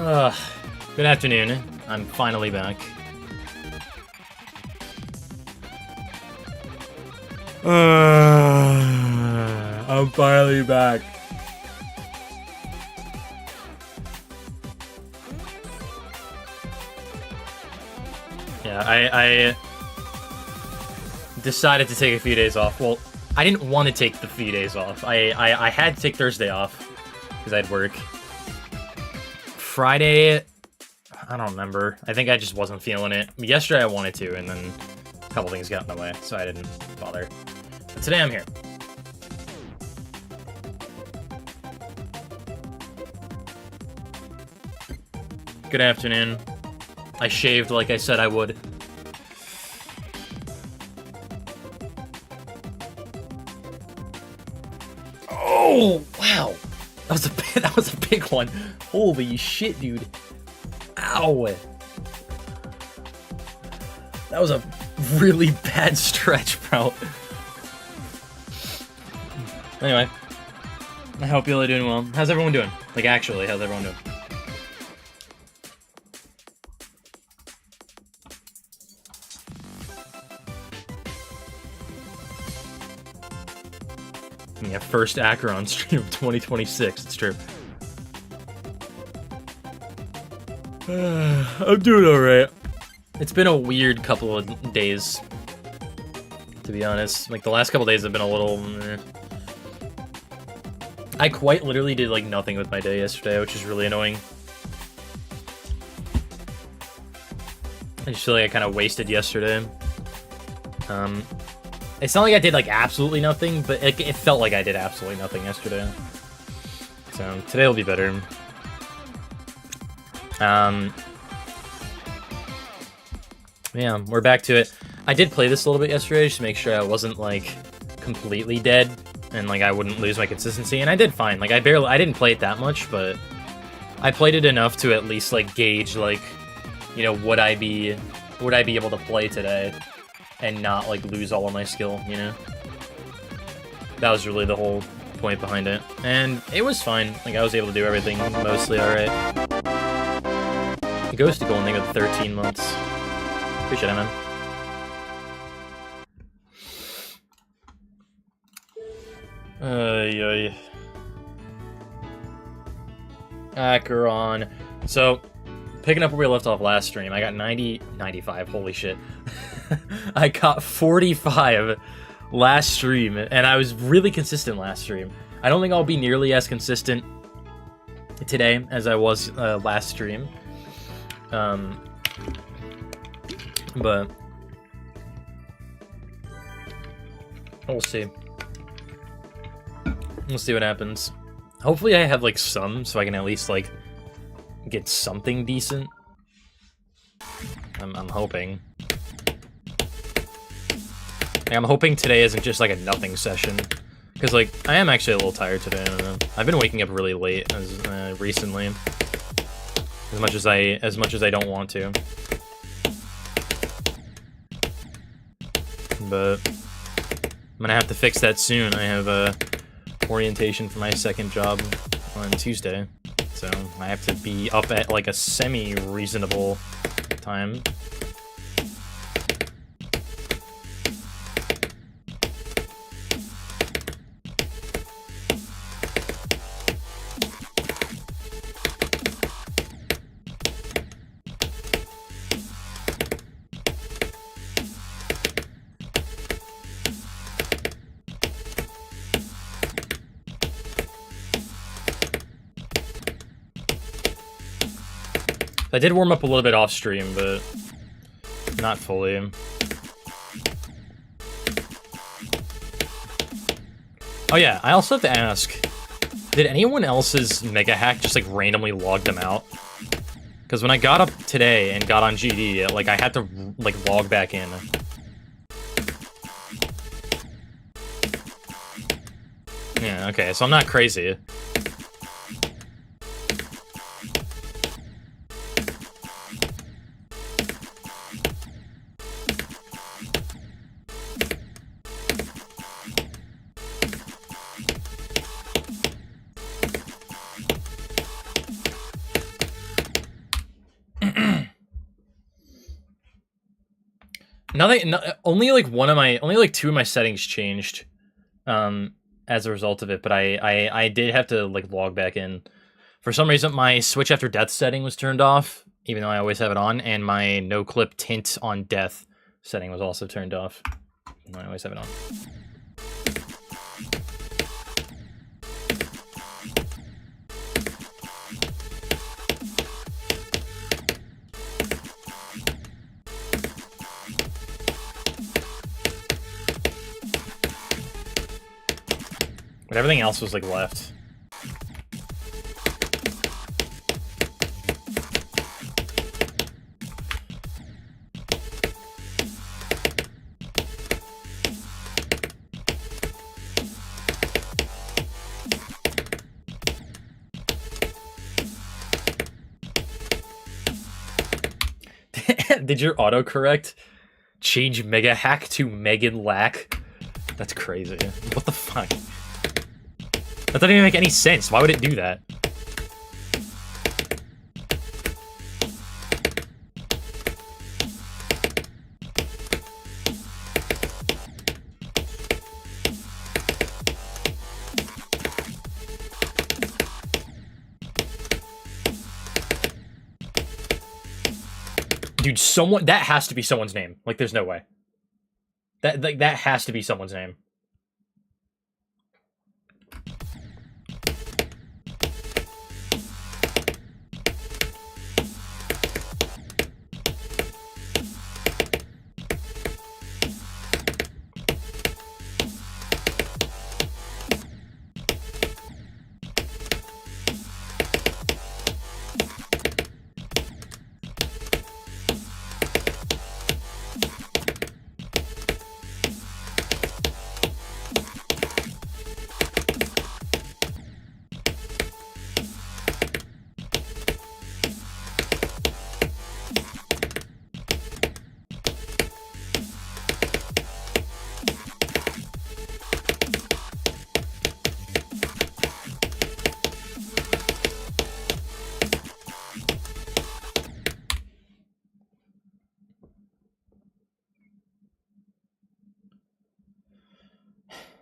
Good afternoon. I'm finally back. I'm finally back. Yeah, I decided to take a few days off. Well, I didn't want to take the few days off. I had to take Thursday off because I had work. Friday, I don't remember. I think I just wasn't feeling it. Yesterday I wanted to, and then a couple things got in the way, so I didn't bother. But today I'm here. Good afternoon. I shaved like I said I would. Oh, wow. That was a big one. Holy shit, dude. Ow. That was a really bad stretch, bro. Anyway. I hope y'all are doing well. How's everyone doing? Like, actually, how's everyone doing? Yeah, first Acheron stream of 2026, it's true. I'm doing alright. It's been a weird couple of days, to be honest. Like, the last couple of days have been a little... I quite literally did, like, nothing with my day yesterday, which is really annoying. I just feel like I kind of wasted yesterday. It's not like I did, like, absolutely nothing, but it felt like I did absolutely nothing yesterday. So, today will be better. Yeah, we're back to it. I did play this a little bit yesterday, just to make sure I wasn't, like, completely dead, and, like, I wouldn't lose my consistency, and I did fine. Like, I didn't play it that much, but I played it enough to at least, like, gauge, like, you know, would I be able to play today? And not, like, lose all of my skill, you know? That was really the whole point behind it. And it was fine. Like, I was able to do everything mostly alright. It goes to Golden with 13 months. Appreciate it, man. Acheron. So, picking up where we left off last stream, I got 95, holy shit. I got 45 last stream, and I was really consistent last stream. I don't think I'll be nearly as consistent today as I was last stream. But we'll see. We'll see what happens. Hopefully I have, like, some, so I can at least, like, get something decent. I'm hoping. Like, I'm hoping today isn't just, like, a nothing session. Because, like, I am actually a little tired today, I don't know. I've been waking up really late recently. As much as I don't want to. But I'm gonna have to fix that soon. I have orientation for my second job on Tuesday. So I have to be up at, like, a semi-reasonable time. I did warm up a little bit off stream, but not fully. Oh yeah, I also have to ask, did anyone else's mega hack just, like, randomly log them out? Because when I got up today and got on GD, like, I had to, like, log back in. Yeah, okay, so I'm not crazy. Nothing. No, only like two of my settings changed, as a result of it. But I did have to like log back in. For some reason, my switch after death setting was turned off, even though I always have it on, and my no clip tint on death setting was also turned off. I always have it on. But everything else was like left. Did your autocorrect change Mega Hack to Megan Lack? That's crazy. What the fuck? That doesn't even make any sense. Why would it do that? Dude, that has to be someone's name. Like, there's no way. That has to be someone's name.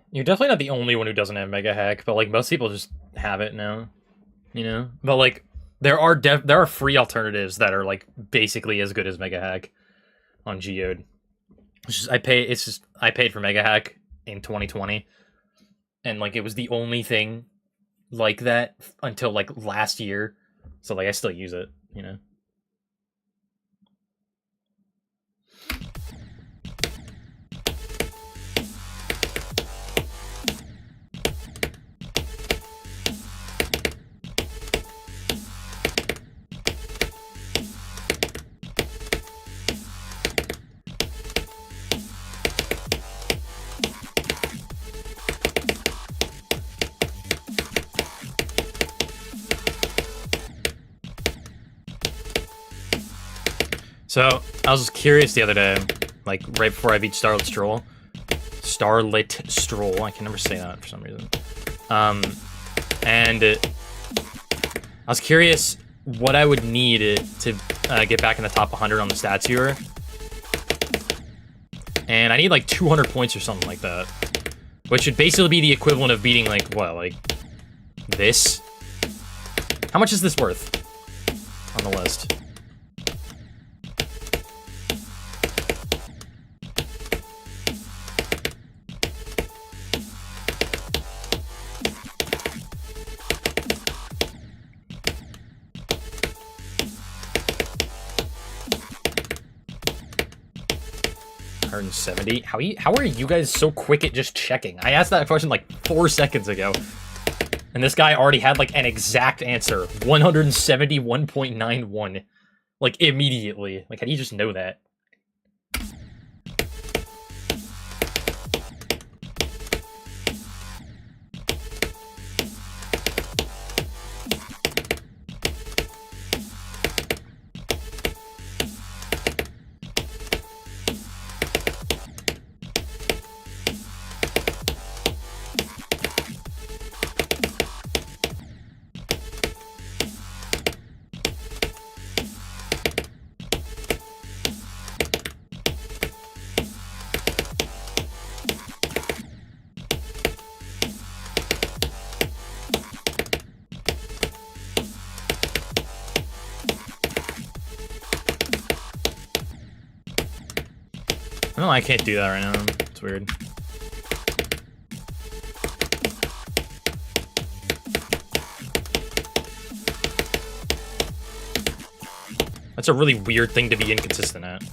You're definitely not the only one who doesn't have Mega Hack, but like most people just have it now, you know. But like there are free alternatives that are like basically as good as Mega Hack on Geode. I paid for Mega Hack in 2020, and like it was the only thing like that until like last year. So like I still use it, you know. So, I was curious the other day, like, right before I beat Starlit Stroll, I can never say that for some reason, and I was curious what I would need to get back in the top 100 on the stats viewer, and I need like 200 points or something like that, which would basically be the equivalent of beating, like, what, like, this? How much is this worth on the list? $170? How are you guys so quick at just checking? I asked that question like 4 seconds ago, and this guy already had like an exact answer. 171.91. Like immediately. Like, how do you just know that? No, I can't do that right now. It's weird. That's a really weird thing to be inconsistent at.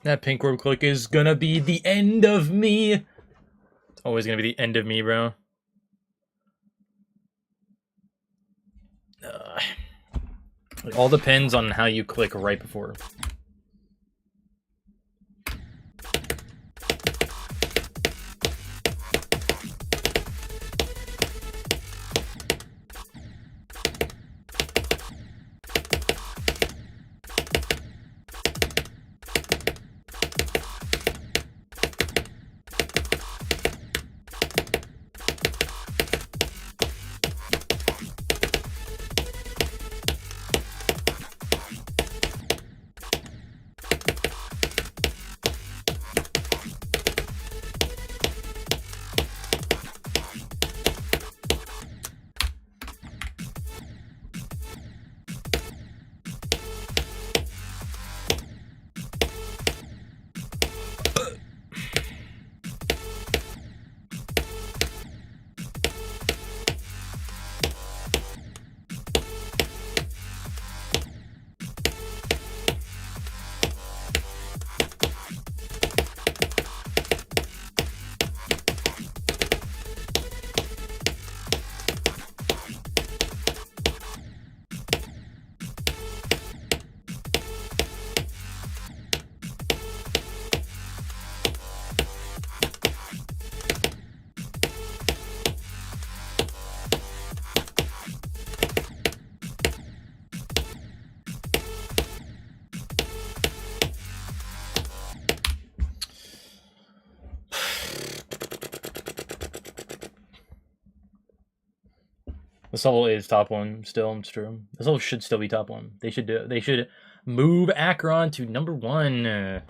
That pink rope click is gonna be the end of me. It's always gonna be the end of me, bro. It all depends on how you click right before. This level is top one still. It's true. This level should still be top one. They should do it. They should move Acheron to number 1. I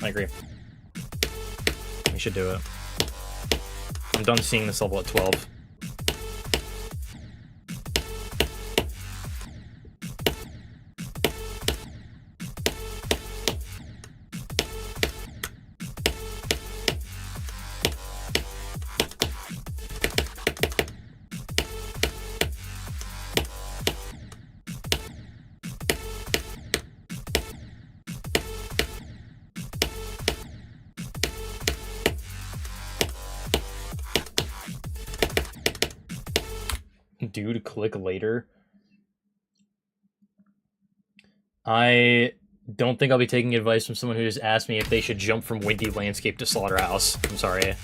agree. We should do it. I'm done seeing this level at 12. Dude, click later. I don't think I'll be taking advice from someone who just asked me if they should jump from Windy Landscape to Slaughterhouse. I'm sorry.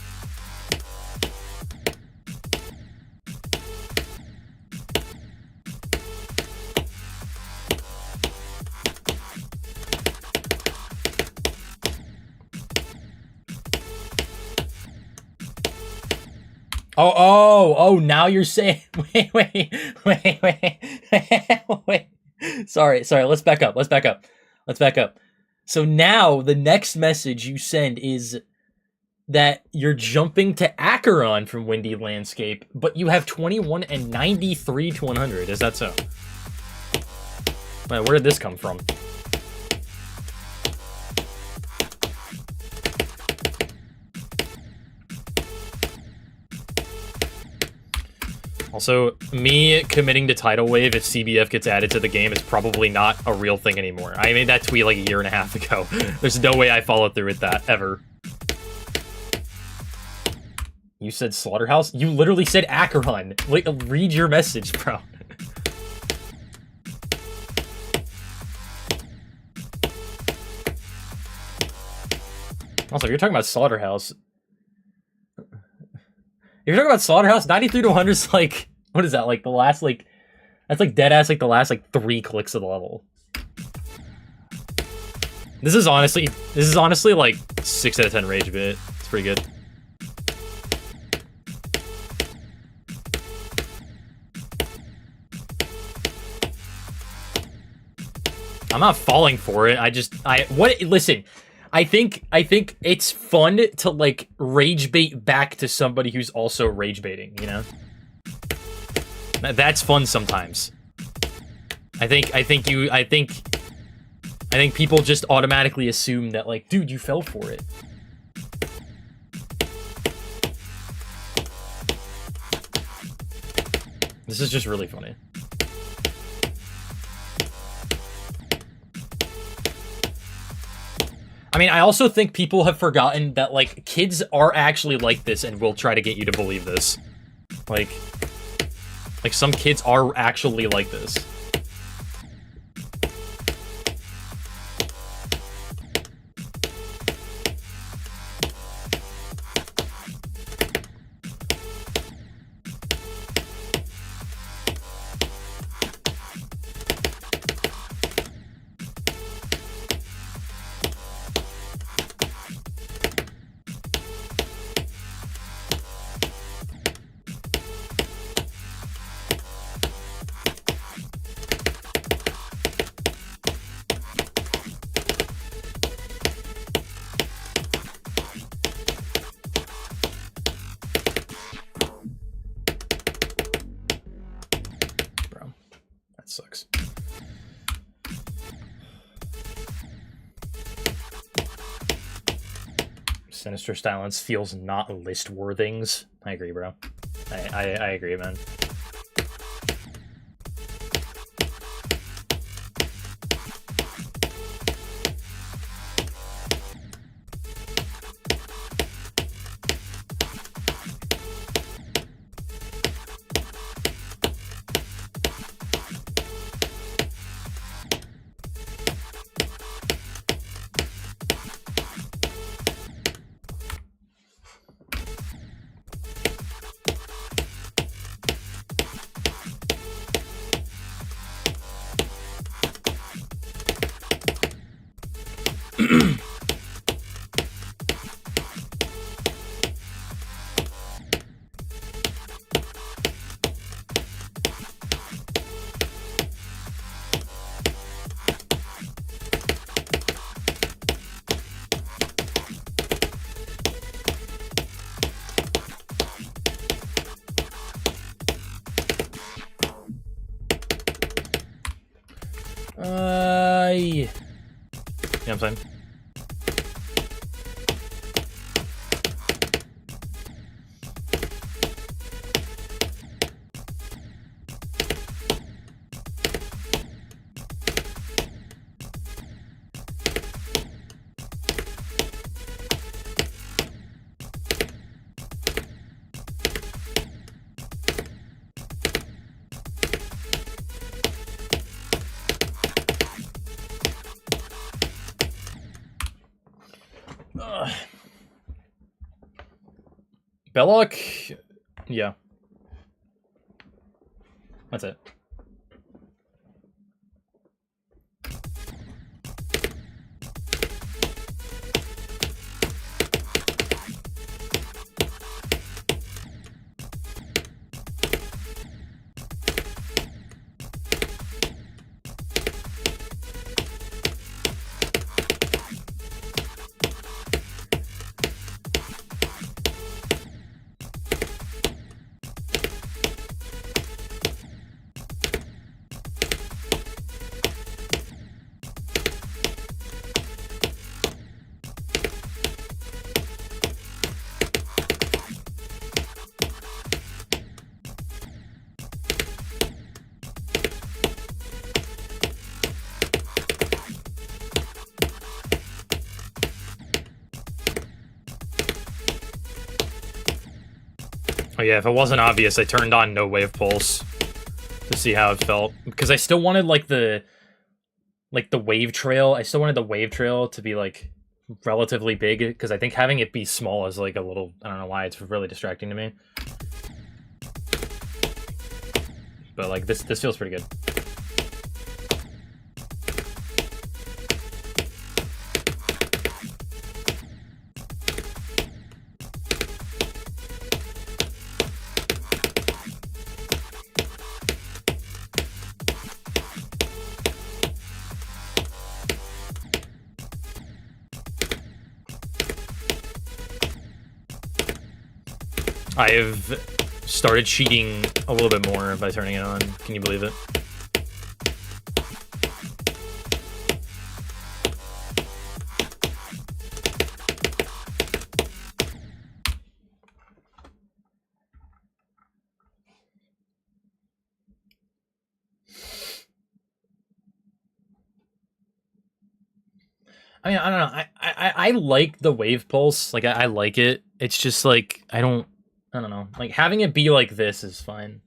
Oh, now you're saying, wait. Sorry, let's back up. So now the next message you send is that you're jumping to Acheron from Windy Landscape, but you have 21 and 93 to 100. Is that so? Wait, where did this come from? Also, me committing to Tidal Wave if CBF gets added to the game is probably not a real thing anymore. I made that tweet like a year and a half ago. There's no way I followed through with that, ever. You said Slaughterhouse? You literally said Acheron. Like, read your message, bro. Also, if you're talking about Slaughterhouse... If you're talking about Slaughterhouse, 93 to 100 is like, what is that? Like the last, like, that's like dead ass, like the last, like 3 clicks of the level. This is honestly like 6 out of 10 rage bit. It's pretty good. I'm not falling for it. Listen. I think it's fun to like rage bait back to somebody who's also rage baiting, you know? That's fun sometimes. I think people just automatically assume that like, dude, you fell for it. This is just really funny. I mean, I also think people have forgotten that, like, kids are actually like this and will try to get you to believe this. Like some kids are actually like this. Sucks. Sinister Silence feels not list worthings. I agree, bro. I agree, man. Yeah. You know what I'm saying? Belloc, yeah. That's it. Oh yeah, if it wasn't obvious, I turned on no wave pulse to see how it felt, because I still wanted like the wave trail. I still wanted the wave trail to be like relatively big, because I think having it be small is like a little, I don't know why, it's really distracting to me. But like this feels pretty good. I have started cheating a little bit more by turning it on. Can you believe it? I mean, I don't know. I like the wave pulse. Like, I like it. It's just like I don't know. Like having it be like this is fine.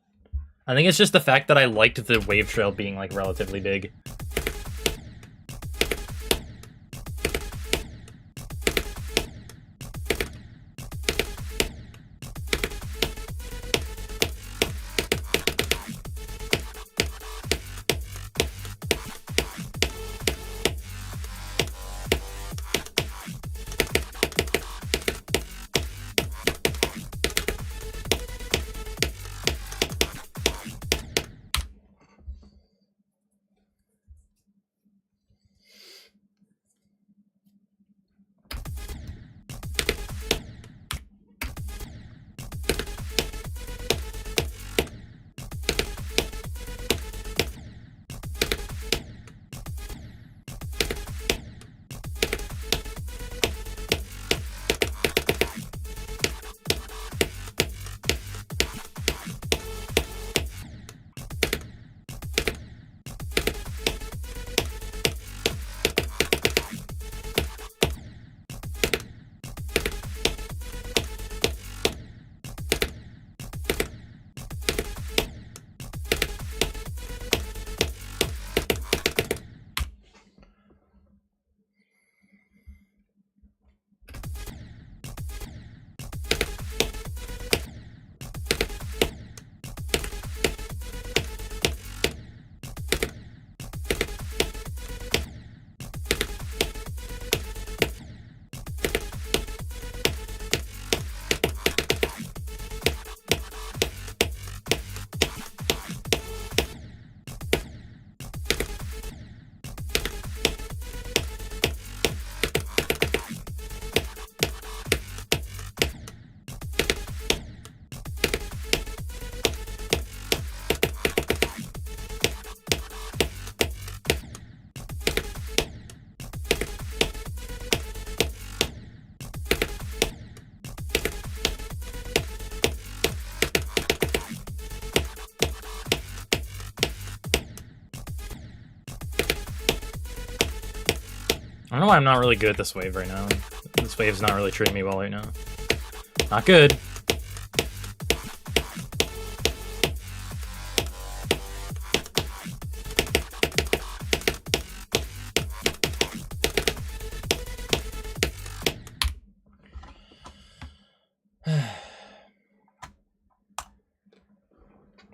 I think it's just the fact that I liked the wave trail being like relatively big. I don't know why I'm not really good at this wave right now. This wave's not really treating me well right now. Not good.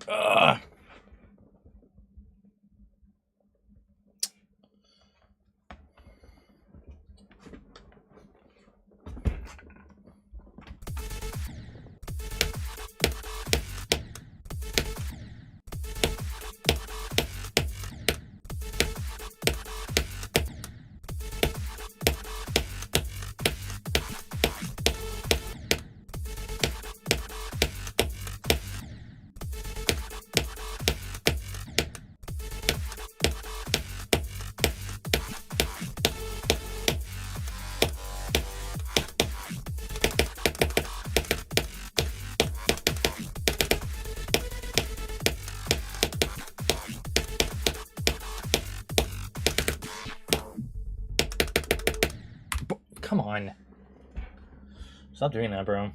Ugh. Come on. Stop doing that, bro.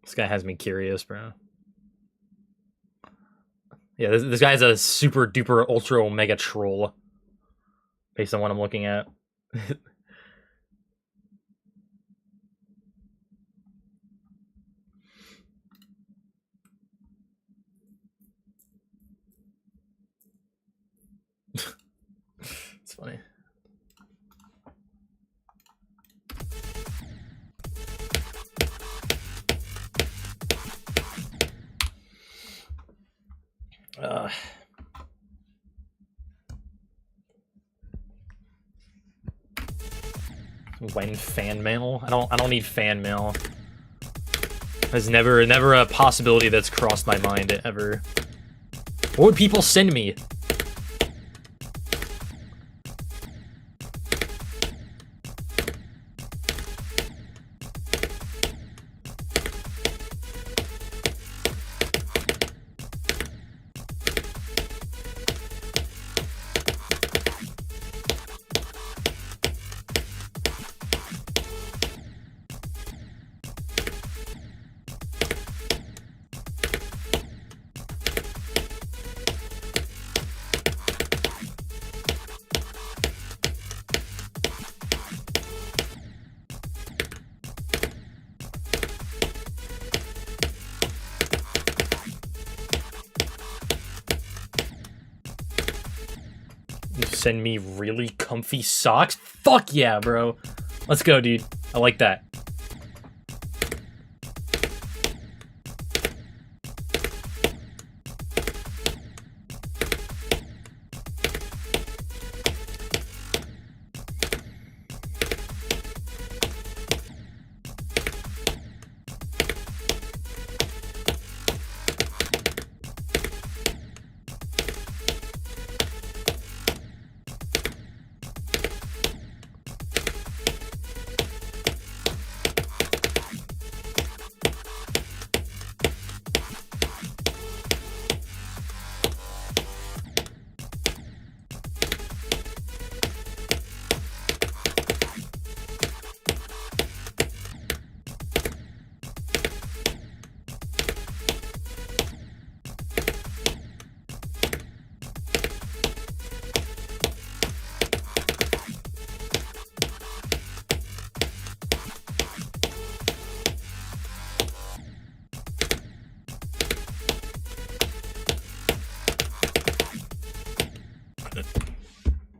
This guy has me curious, bro. Yeah, this guy's a super duper ultra omega troll. Based on what I'm looking at. It's funny. When fan mail? I don't need fan mail. There's never a possibility that's crossed my mind ever. What would people send me? Send me really comfy socks? Fuck yeah, bro. Let's go, dude. I like that.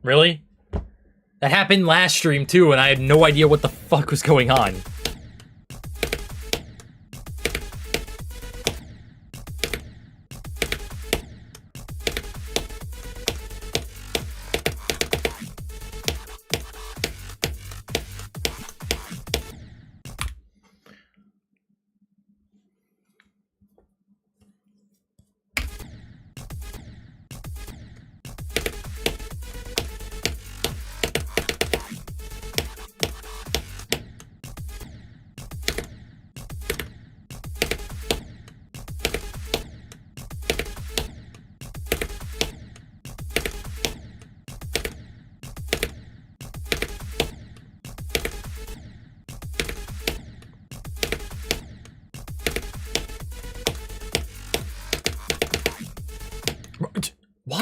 Really? That happened last stream too, and I had no idea what the fuck was going on.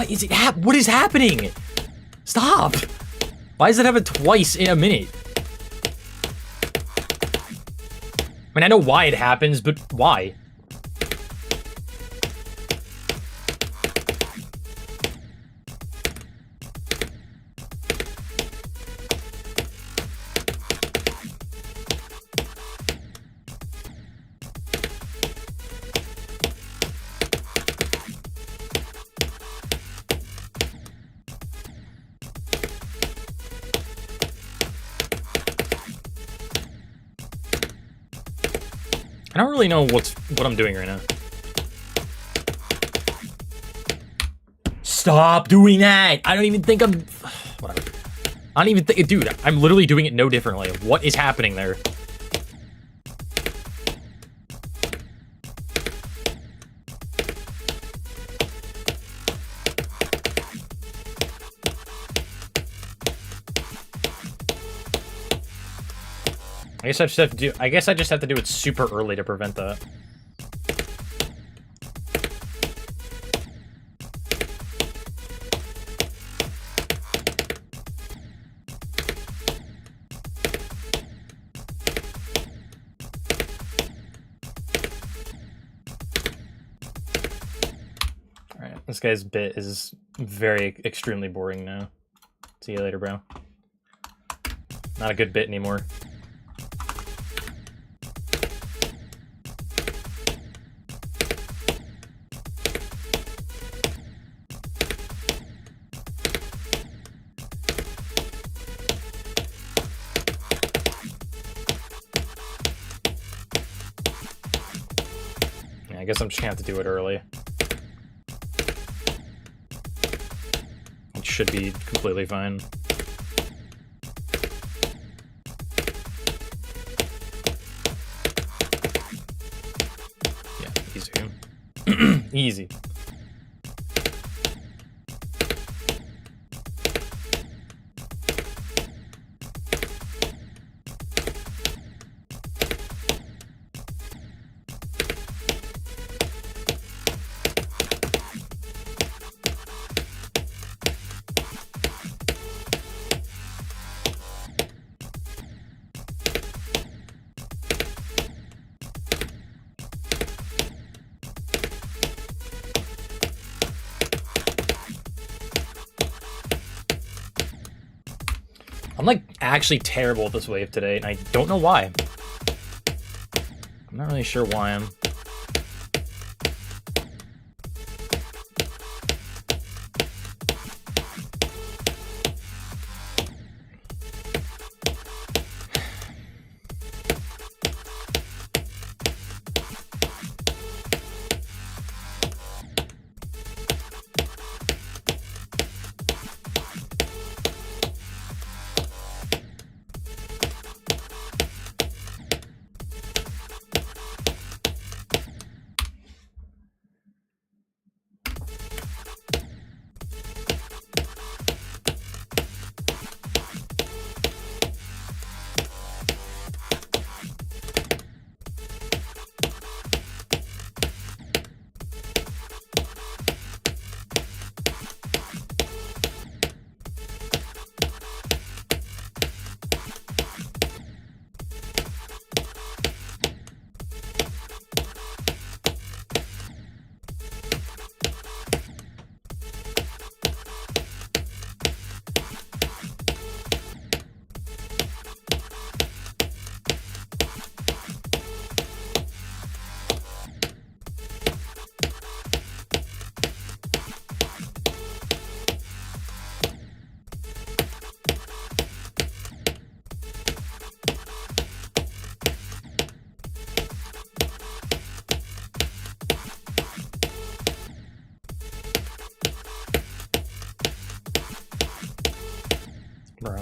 What is it? What is happening? Stop! Why does it happen twice in a minute? I mean, I know why it happens, but why? I don't really know what I'm doing right now. Stop doing that! I don't even think I'm... Whatever. I don't even think... Dude, I'm literally doing it no differently. What is happening there? I guess I just have to do it super early to prevent that. Alright, this guy's bit is extremely boring now. See you later, bro. Not a good bit anymore. I guess I'm just gonna have to do it early. It should be completely fine. Yeah, easy. Easy. I'm like actually terrible at this wave today, and I don't know why. I'm not really sure why I'm... Bro.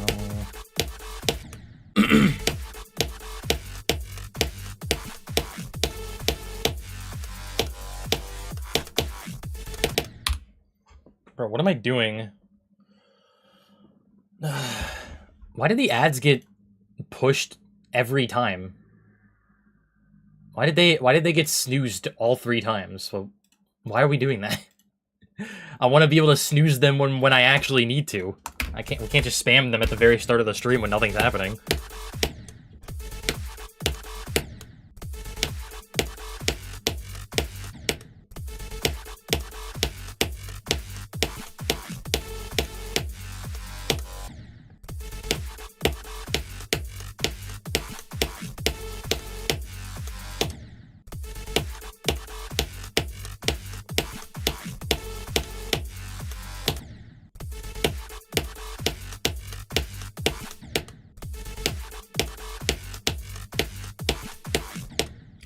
Bro, what am I doing? Why did the ads get pushed every time? Why did they get snoozed all 3 times? So why are we doing that? I want to be able to snooze them when I actually need to. We can't just spam them at the very start of the stream when nothing's happening.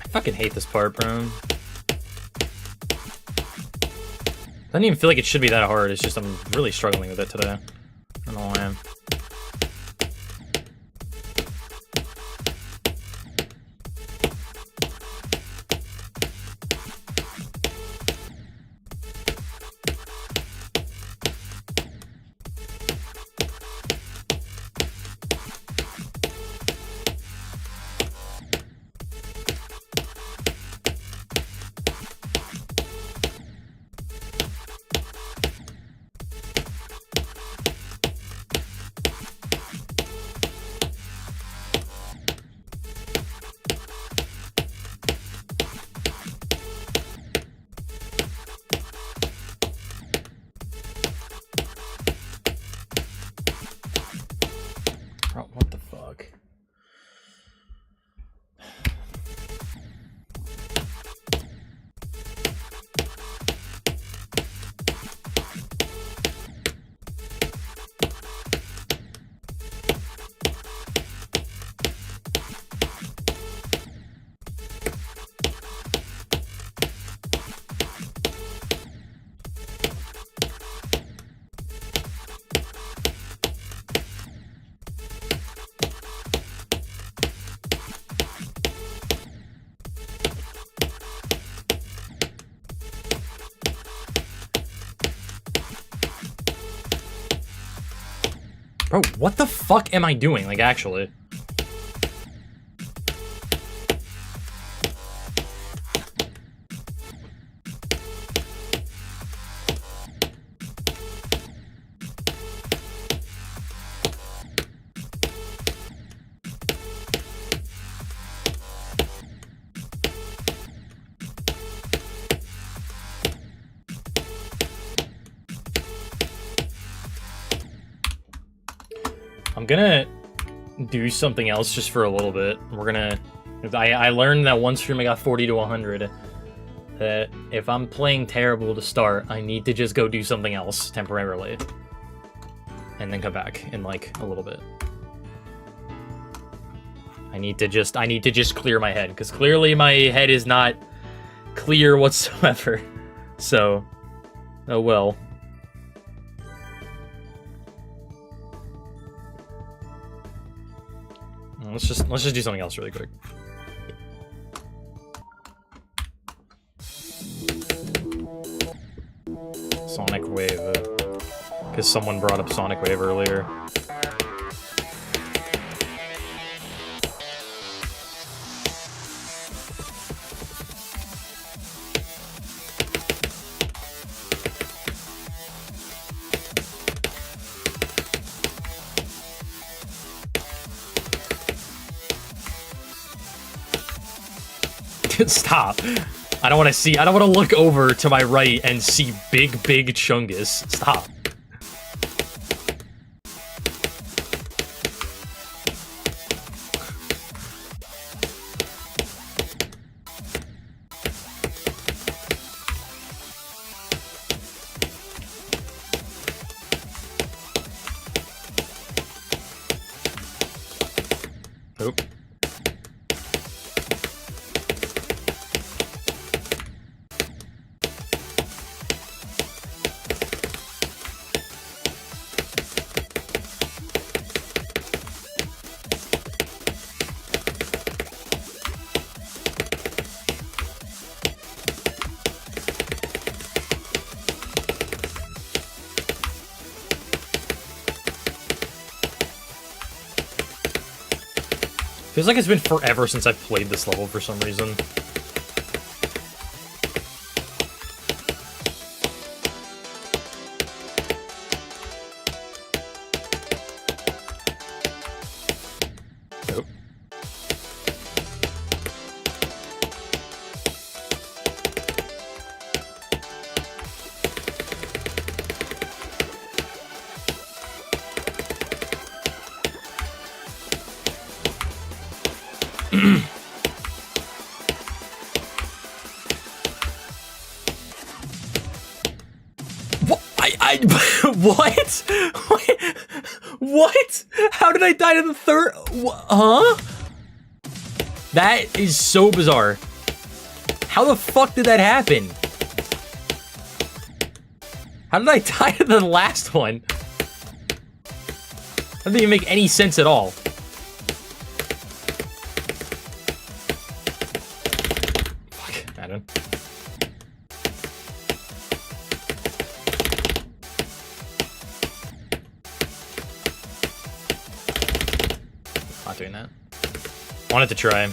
I fucking hate this part, bro. I don't even feel like it should be that hard, it's just I'm really struggling with it today. I don't know why I am. Oh, what the fuck? Bro, what the fuck am I doing? Like, actually. I'm gonna do something else just for a little bit. We're gonna... I learned that one stream I got 40 to 100. That if I'm playing terrible to start, I need to just go do something else temporarily. And then come back in, like, a little bit. I need to just clear my head, because clearly my head is not clear whatsoever. So, oh well. Let's just do something else really quick. Sonic Wave, because someone brought up Sonic Wave earlier. Stop. I don't want to look over to my right and see big Chungus. Stop. Oop. Feels like it's been forever since I've played this level for some reason. What? What? How did I die to the third? Huh? That is so bizarre. How the fuck did that happen? How did I die to the last one? That didn't even make any sense at all. Fuck, I don't. Not doing that. Wanted to try.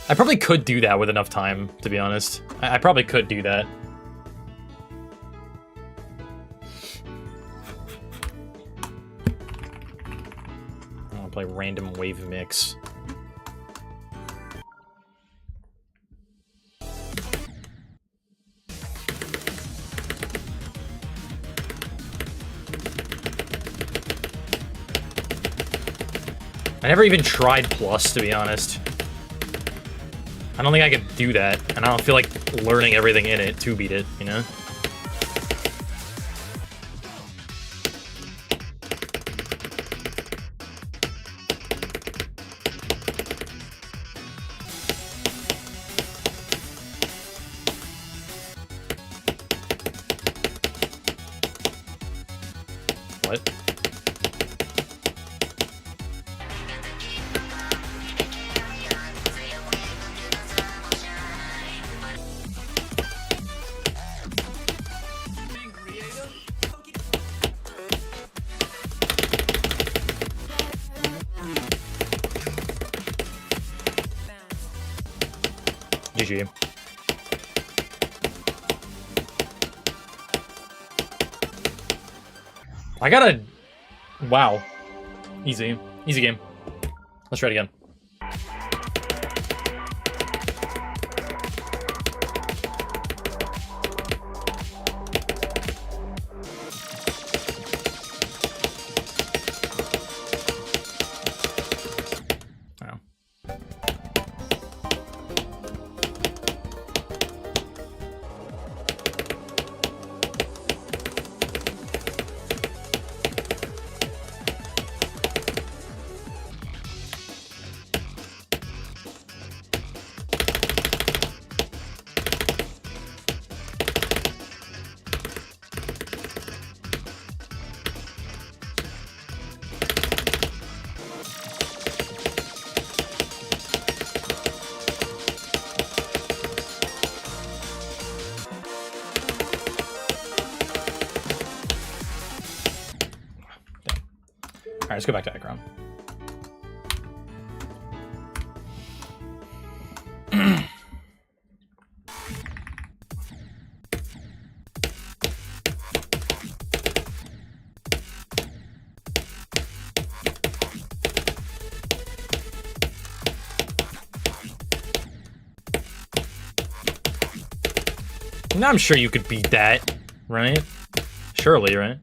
I probably could do that with enough time, to be honest. I probably could do that. I want to play random wave mix. I never even tried plus, to be honest. I don't think I could do that, and I don't feel like learning everything in it to beat it, you know? What? GG. I gotta... Wow. Easy. Easy game. Let's try it again. Alright, let's go back to Acheron. Now I'm sure you could beat that, right? Surely, right?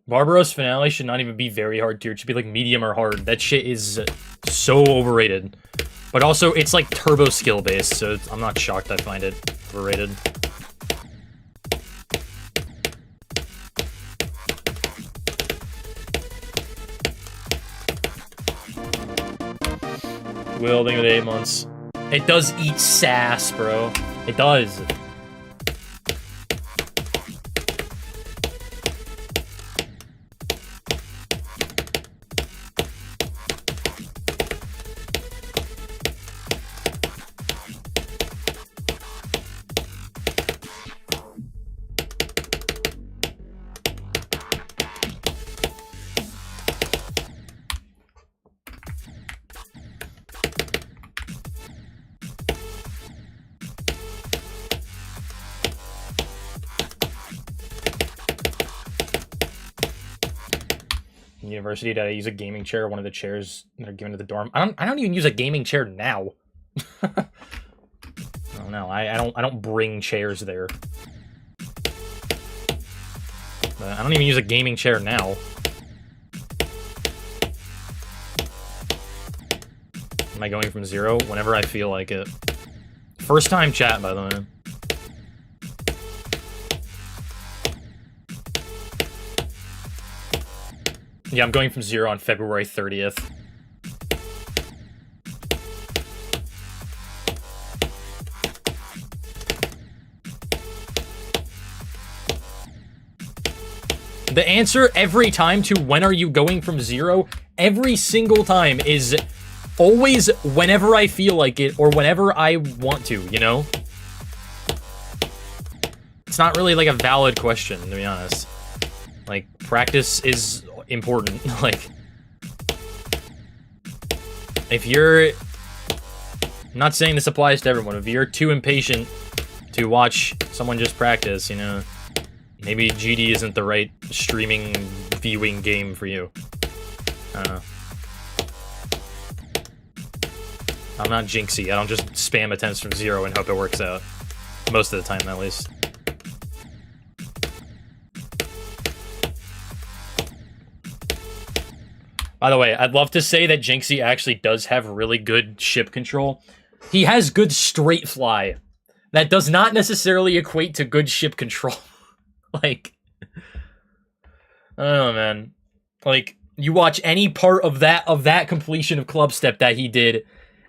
Barbaros Finale should not even be very hard tier. It should be like medium or hard. That shit is so overrated. But also, it's like turbo skill based, so I'm not shocked I find it overrated. Wielding with 8 months. It does eat sass, bro. It does. University, did I use a gaming chair? One of the chairs that are given to the dorm. I don't even use a gaming chair now. Oh no, I don't bring chairs there. But I don't even use a gaming chair now. Am I going from 0? Whenever I feel like it. First time chat, by the way. Yeah, I'm going from 0 on February 30th. The answer every time to when are you going from 0, every single time is always whenever I feel like it or whenever I want to, you know? It's not really like a valid question, to be honest. Like, practice is important. Like, if you're... I'm not saying this applies to everyone. If you're too impatient to watch someone just practice, you know, maybe GD isn't the right streaming, viewing game for you. I don't know. I'm not jinxy. I don't just spam attempts from 0 and hope it works out. Most of the time, at least. By the way, I'd love to say that Jinxie actually does have really good ship control. He has good straight fly. That does not necessarily equate to good ship control. Like, I don't know, man. Like, you watch any part of that completion of Club Step that he did,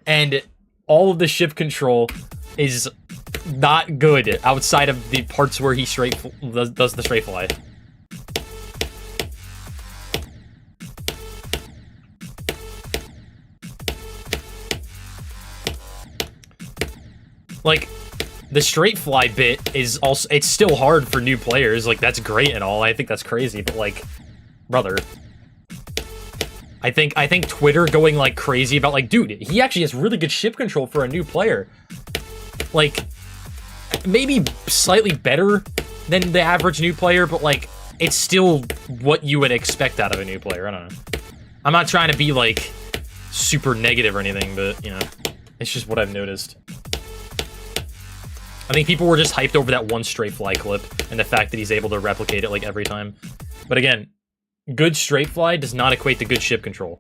and all of the ship control is not good outside of the parts where he does the straight fly. Like, the straight fly bit is also, it's still hard for new players. Like, that's great and all. I think that's crazy, but like, brother. I think Twitter going like crazy about like, dude, he actually has really good ship control for a new player. Like, maybe slightly better than the average new player, but like, it's still what you would expect out of a new player. I don't know. I'm not trying to be like super negative or anything, but you know, it's just what I've noticed. I think people were just hyped over that one straight fly clip and the fact that he's able to replicate it like every time. But again, good straight fly does not equate to good ship control.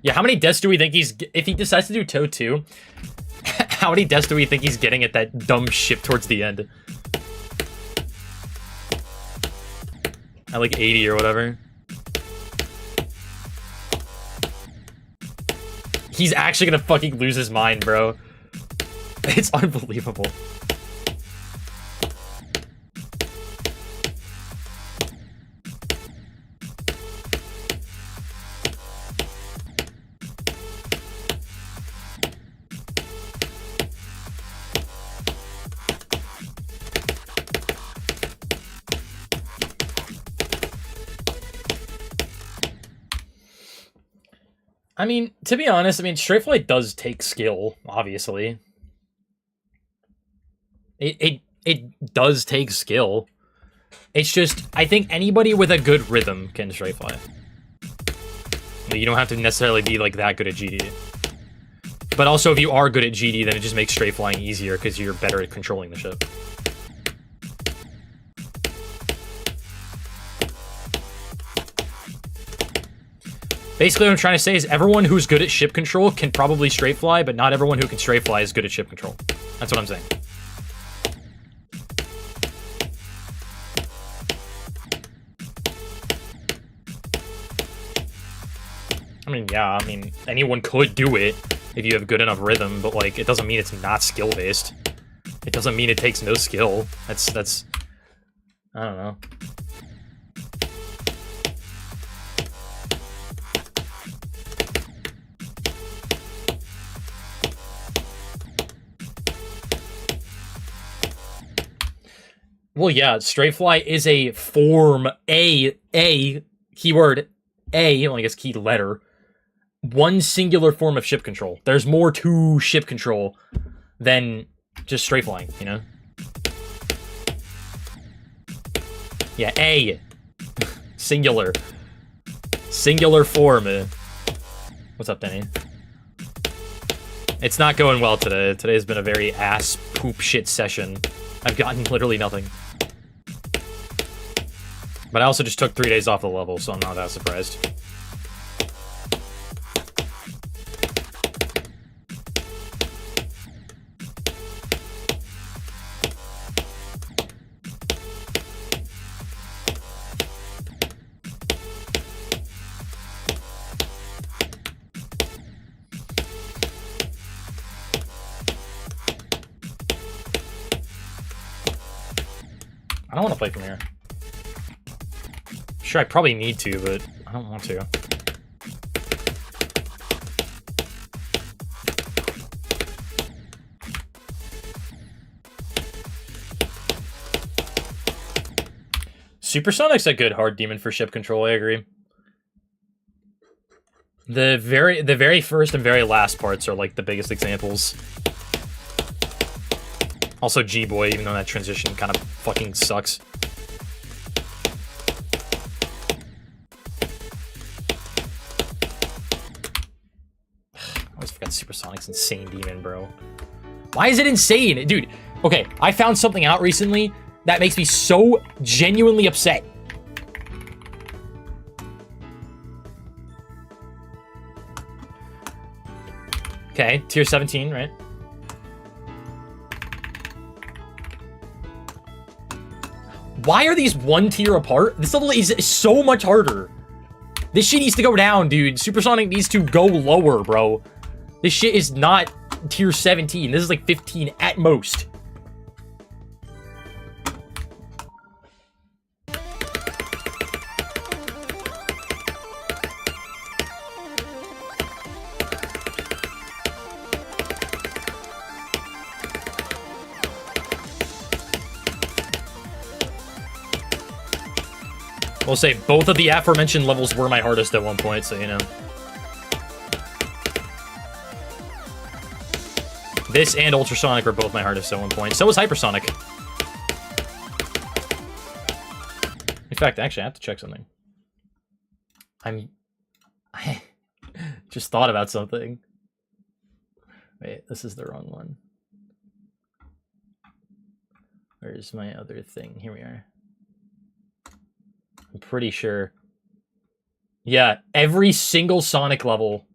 Yeah, how many deaths do we think he's... If he decides to do toe 2, how many deaths do we think he's getting at that dumb ship towards the end? At like 80 or whatever. He's actually gonna fucking lose his mind, bro. It's unbelievable. I mean, to be honest, I mean, straight fly does take skill, obviously. It does take skill. It's just, I think anybody with a good rhythm can straight fly. You don't have to necessarily be like that good at GD. But also, if you are good at GD, then it just makes straight flying easier because you're better at controlling the ship. Basically, what I'm trying to say is everyone who's good at ship control can probably straight fly, but not everyone who can straight fly is good at ship control. That's what I'm saying. I mean, yeah, I mean, anyone could do it if you have good enough rhythm, but, like, it doesn't mean it's not skill-based. It doesn't mean it takes no skill. That's... I don't know. Well, yeah, straight fly is a form, keyword A, well, I guess key letter, one singular form of ship control. There's more to ship control than just straight flying, you know? Yeah, A. Singular. Singular form. What's up, Denny? It's not going well today. Today's been a very ass poop shit session. I've gotten literally nothing. But I also just took 3 days off the level, so I'm not that surprised. I don't want to play from here. Sure, I probably need to, but I don't want to. Supersonic's a good hard demon for ship control, I agree. The very first and very last parts are like the biggest examples. Also G-Boy, even though that transition kind of fucking sucks. I always forgot Supersonic's insane demon, bro. Why is it insane? Dude, okay, I found something out recently that makes me so genuinely upset. Okay, tier 17, right? Why are these one tier apart? This level is so much harder. This shit needs to go down, dude. Supersonic needs to go lower, bro. This shit is not tier 17. This is like 15 at most. We'll say both of the aforementioned levels were my hardest at one point, so you know. This and Ultrasonic were both my hardest at one point. So was Hypersonic. In fact, actually, I have to check something. I just thought about something. Wait, this is the wrong one. Where's my other thing? Here we are. I'm pretty sure. Yeah, every single Sonic level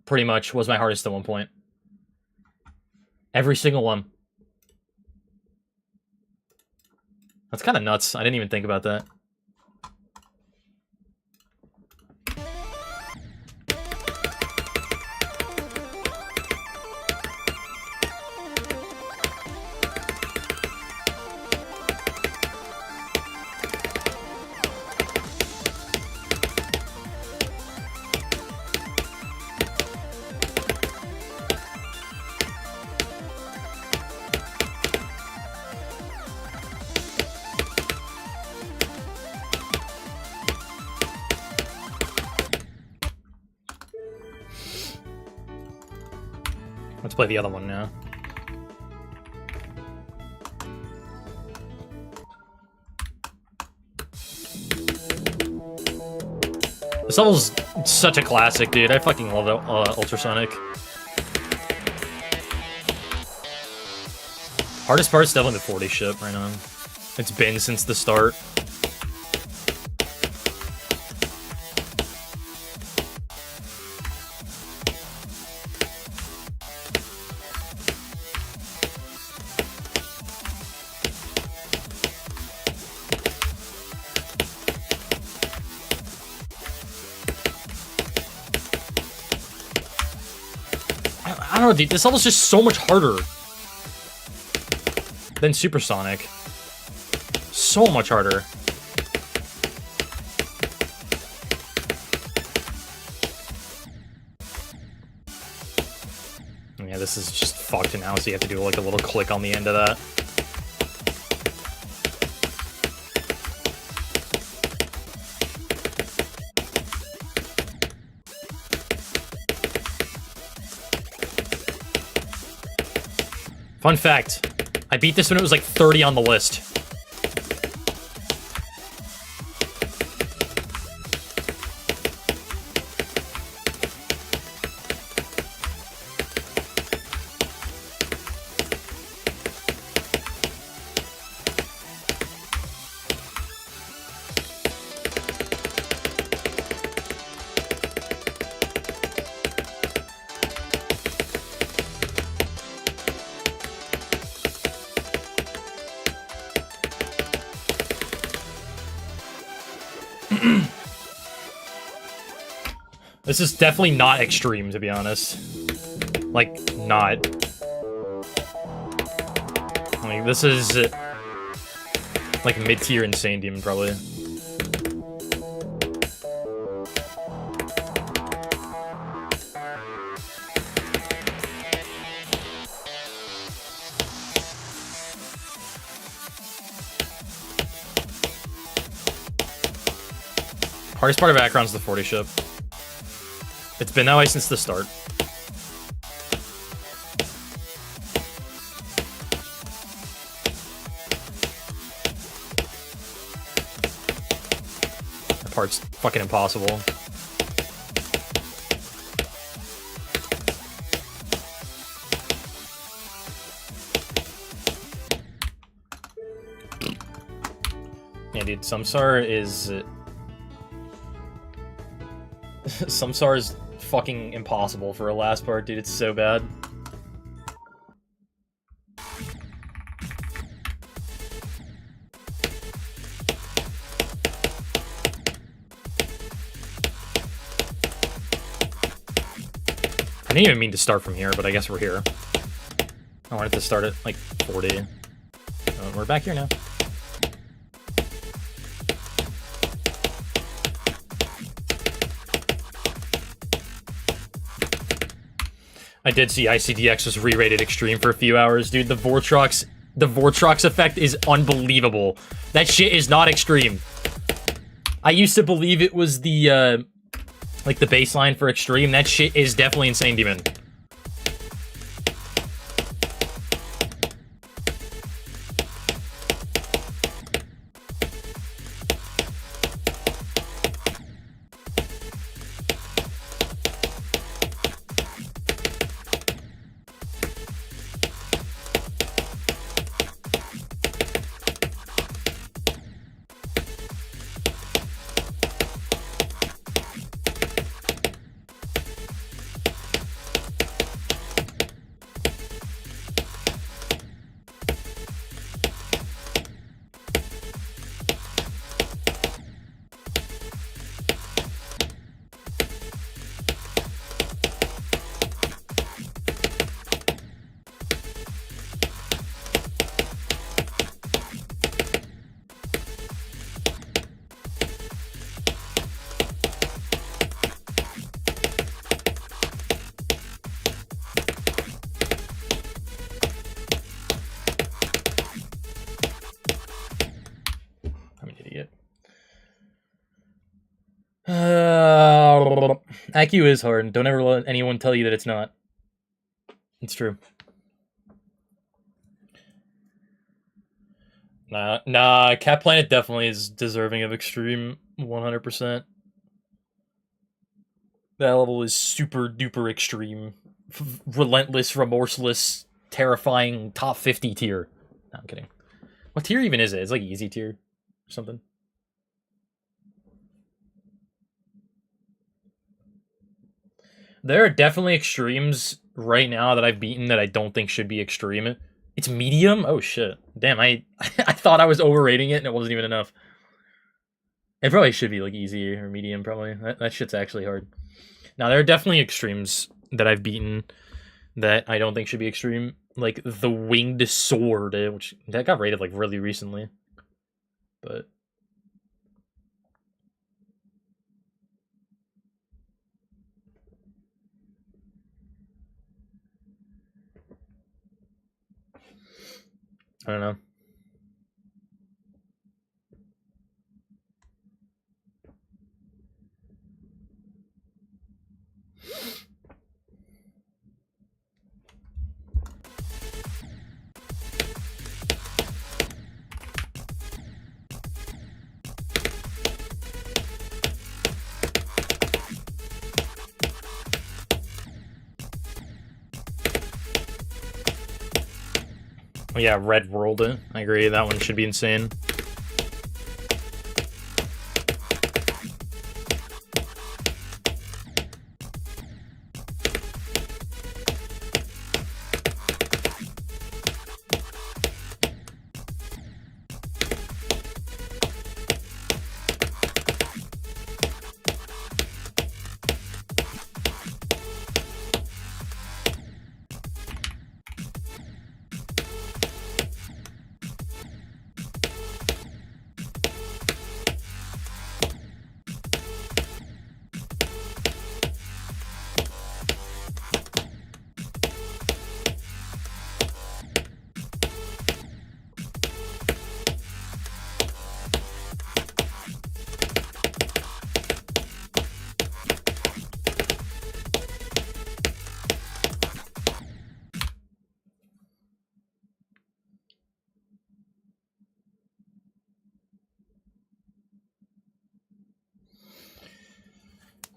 pretty much was my hardest at one point. Every single one. That's kind of nuts. I didn't even think about that. Let's play the other one now. This level's such a classic, dude. I fucking love Ultrasonic. Hardest part's definitely the 40 ship right now. It's been since the start. I don't know, dude. This level's just so much harder than Supersonic. So much harder. Yeah, this is just fucked now, so you have to do like a little click on the end of that. Fun fact, I beat this when it was like 30 on the list. This is definitely not extreme, to be honest. Like, not. Like, this is... like, mid-tier Insane Demon, probably. Hardest part of Acheron's the 40 ship. It's been that way since the start. That part's fucking impossible. Yeah, dude, Samsar is... Samsar is fucking impossible for a last part, dude. It's so bad. I didn't even mean to start from here, but I guess we're here. I wanted to start at, like, 40. We're back here now. I did see ICDX was re-rated extreme for a few hours, dude. The Vortrox effect is unbelievable. That shit is not extreme. I used to believe it was the, like, the baseline for extreme. That shit is definitely Insane Demon. ACU is hard. Don't ever let anyone tell you that it's not. It's true. Nah, Cat Planet definitely is deserving of extreme 100%. That level is super duper extreme. Relentless, remorseless, terrifying, top 50 tier. No, I'm kidding. What tier even is it? It's like easy tier or something. There are definitely extremes right now that I've beaten that I don't think should be extreme. It's medium? Oh shit. Damn, I thought I was overrating it and it wasn't even enough. It probably should be like easy or medium, probably. That shit's actually hard. Now, there are definitely extremes that I've beaten that I don't think should be extreme. Like the Winged Sword, which that got rated like really recently. But I don't know. Oh, yeah, Red World. I agree. That one should be insane.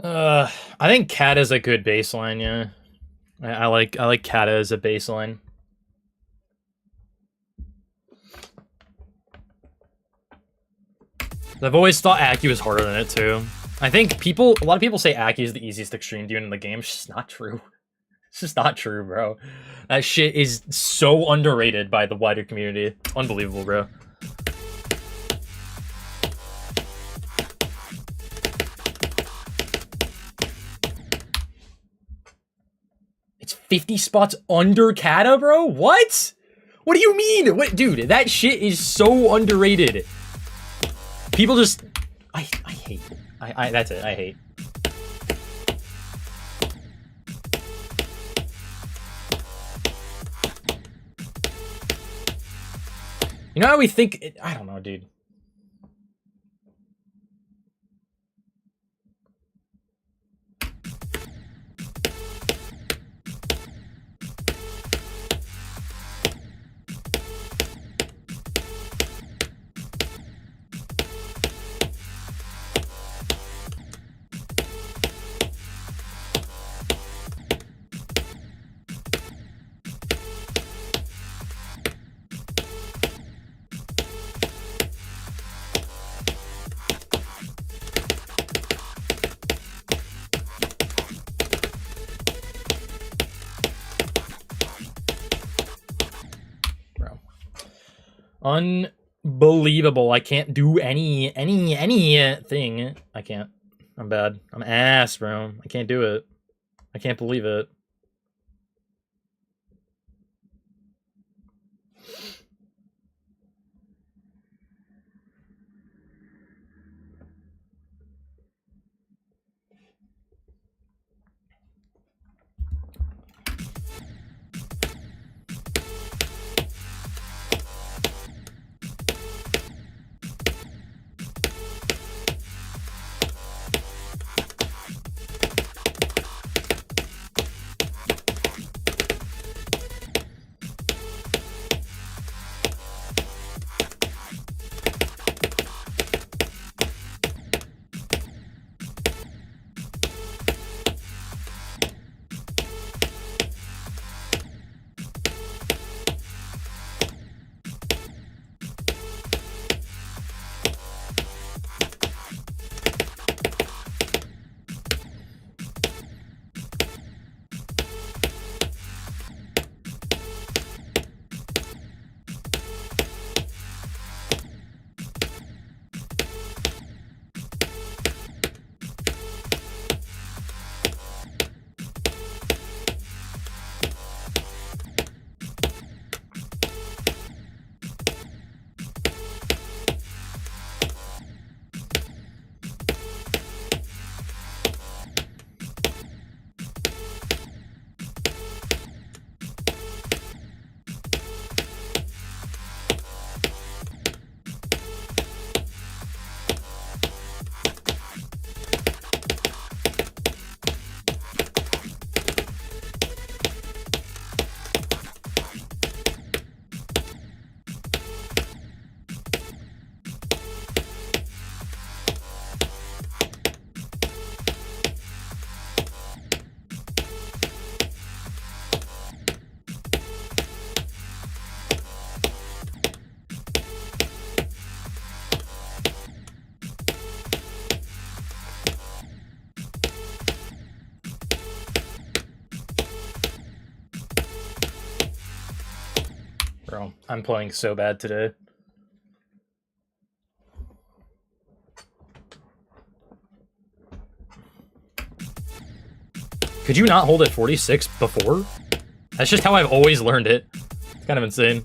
I think Kata is a good baseline. Yeah, I like Kata as a baseline. I've always thought Aki was harder than it too. I think a lot of people say Aki is the easiest extreme unit in the game. It's just not true. It's just not true, bro. That shit is so underrated by the wider community. Unbelievable, bro. It's 50 spots under Kata, bro? What? What do you mean? What, dude, that shit is so underrated. People just... I hate it. That's it. I hate. You know how we think... I don't know, dude. Unbelievable. I can't do anything. I can't. I'm bad. I'm ass, bro. I can't do it. I can't believe it. Bro, I'm playing so bad today. Could you not hold at 46 before? That's just how I've always learned it. It's kind of insane.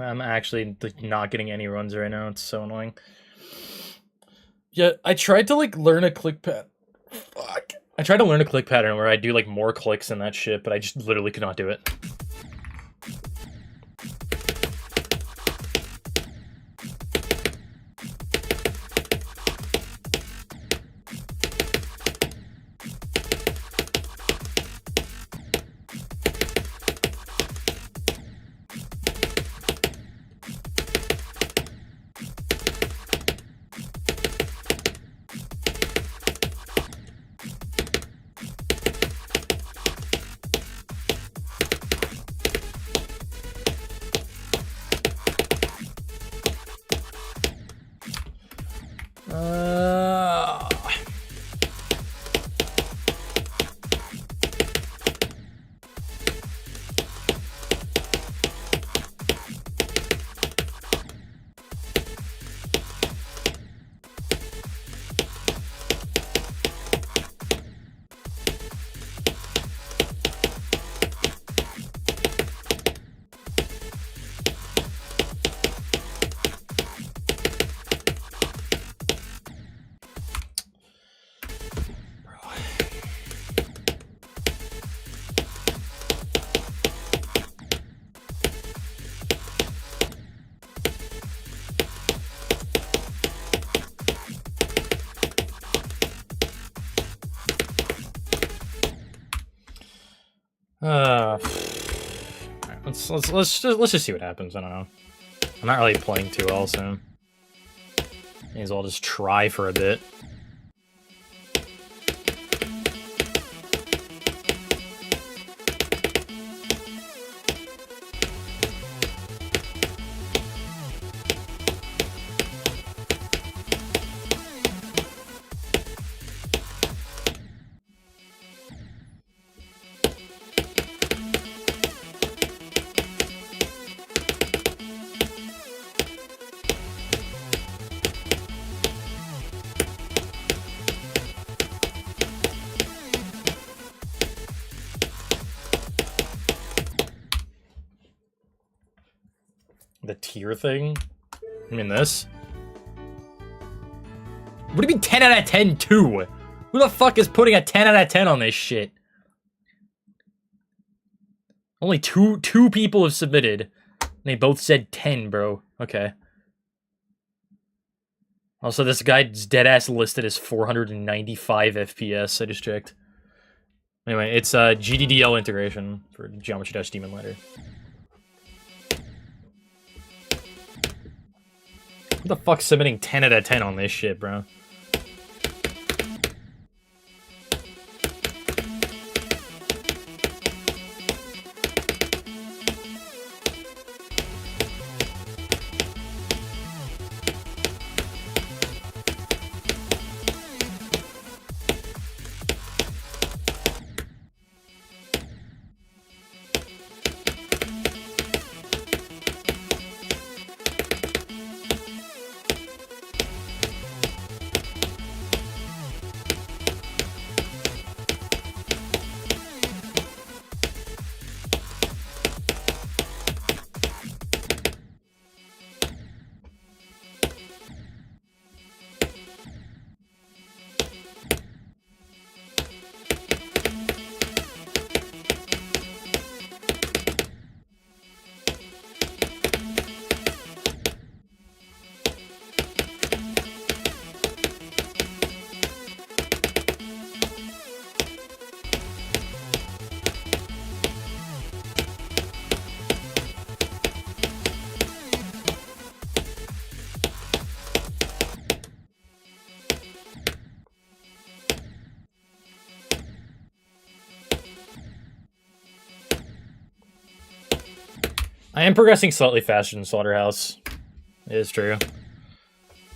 I'm actually like, not getting any runs right now. It's so annoying. Yeah, I tried to like learn a click pattern. Fuck. I tried to learn a click pattern where I do like more clicks and that shit, but I just literally could not do it. Let's just see what happens. I don't know. I'm not really playing too well, so may as well just try for a bit. The tier thing? I mean this? What do you mean 10 out of 10 too? Who the fuck is putting a 10 out of 10 on this shit? Only two people have submitted. And they both said 10, bro. Okay. Also, this guy's deadass listed as 495 FPS. I just checked. Anyway, it's GDDL integration for Geometry Dash Demon Lighter. Who the fuck's submitting 10 out of 10 on this shit, bro? I am progressing slightly faster than Slaughterhouse. It is true.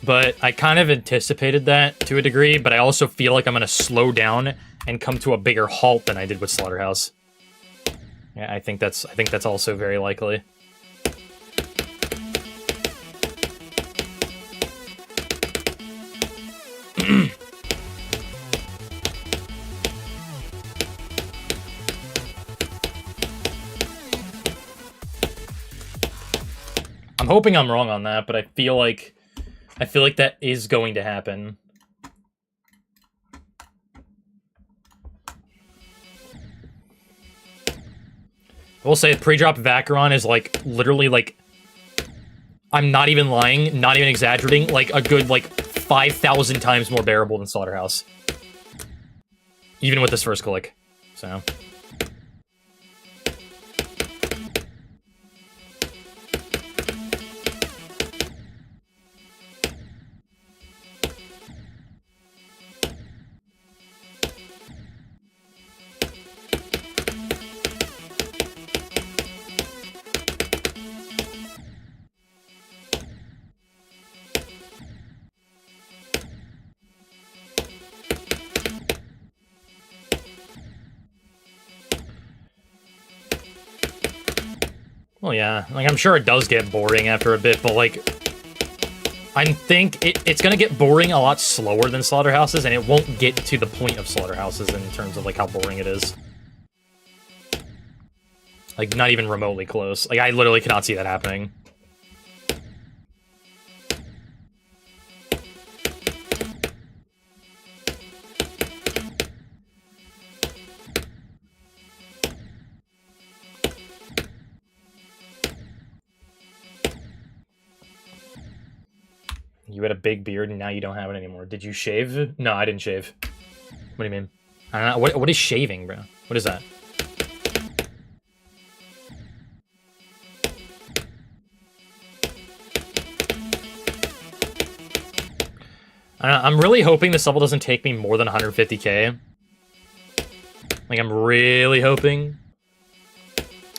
But I kind of anticipated that to a degree, but I also feel like I'm going to slow down and come to a bigger halt than I did with Slaughterhouse. Yeah, I think that's also very likely. hoping I'm wrong on that, but I feel like that is going to happen. I will say pre-drop of Acheron is, like, literally, like, I'm not even lying, not even exaggerating, like, a good, like, 5,000 times more bearable than Slaughterhouse. Even with this first click, so... Well, yeah, like, I'm sure it does get boring after a bit, but, like, I think it's gonna get boring a lot slower than Slaughterhouses, and it won't get to the point of Slaughterhouses in terms of, like, how boring it is. Like, not even remotely close. Like, I literally cannot see that happening. You had a big beard, and now you don't have it anymore. Did you shave? No, I didn't shave. What do you mean? I don't know. What is shaving, bro? What is that? I don't know, I'm really hoping this level doesn't take me more than 150k. Like, I'm really hoping.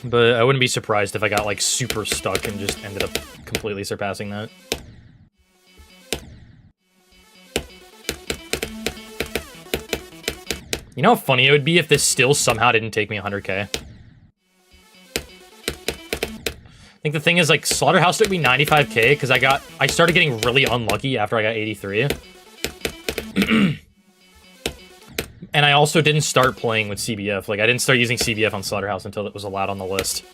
But I wouldn't be surprised if I got, like, super stuck and just ended up completely surpassing that. You know how funny it would be if this still somehow didn't take me 100k? I think the thing is, like, Slaughterhouse took me 95k because I started getting really unlucky after I got 83. And I also didn't start playing with CBF. Like, I didn't start using CBF on Slaughterhouse until it was allowed on the list.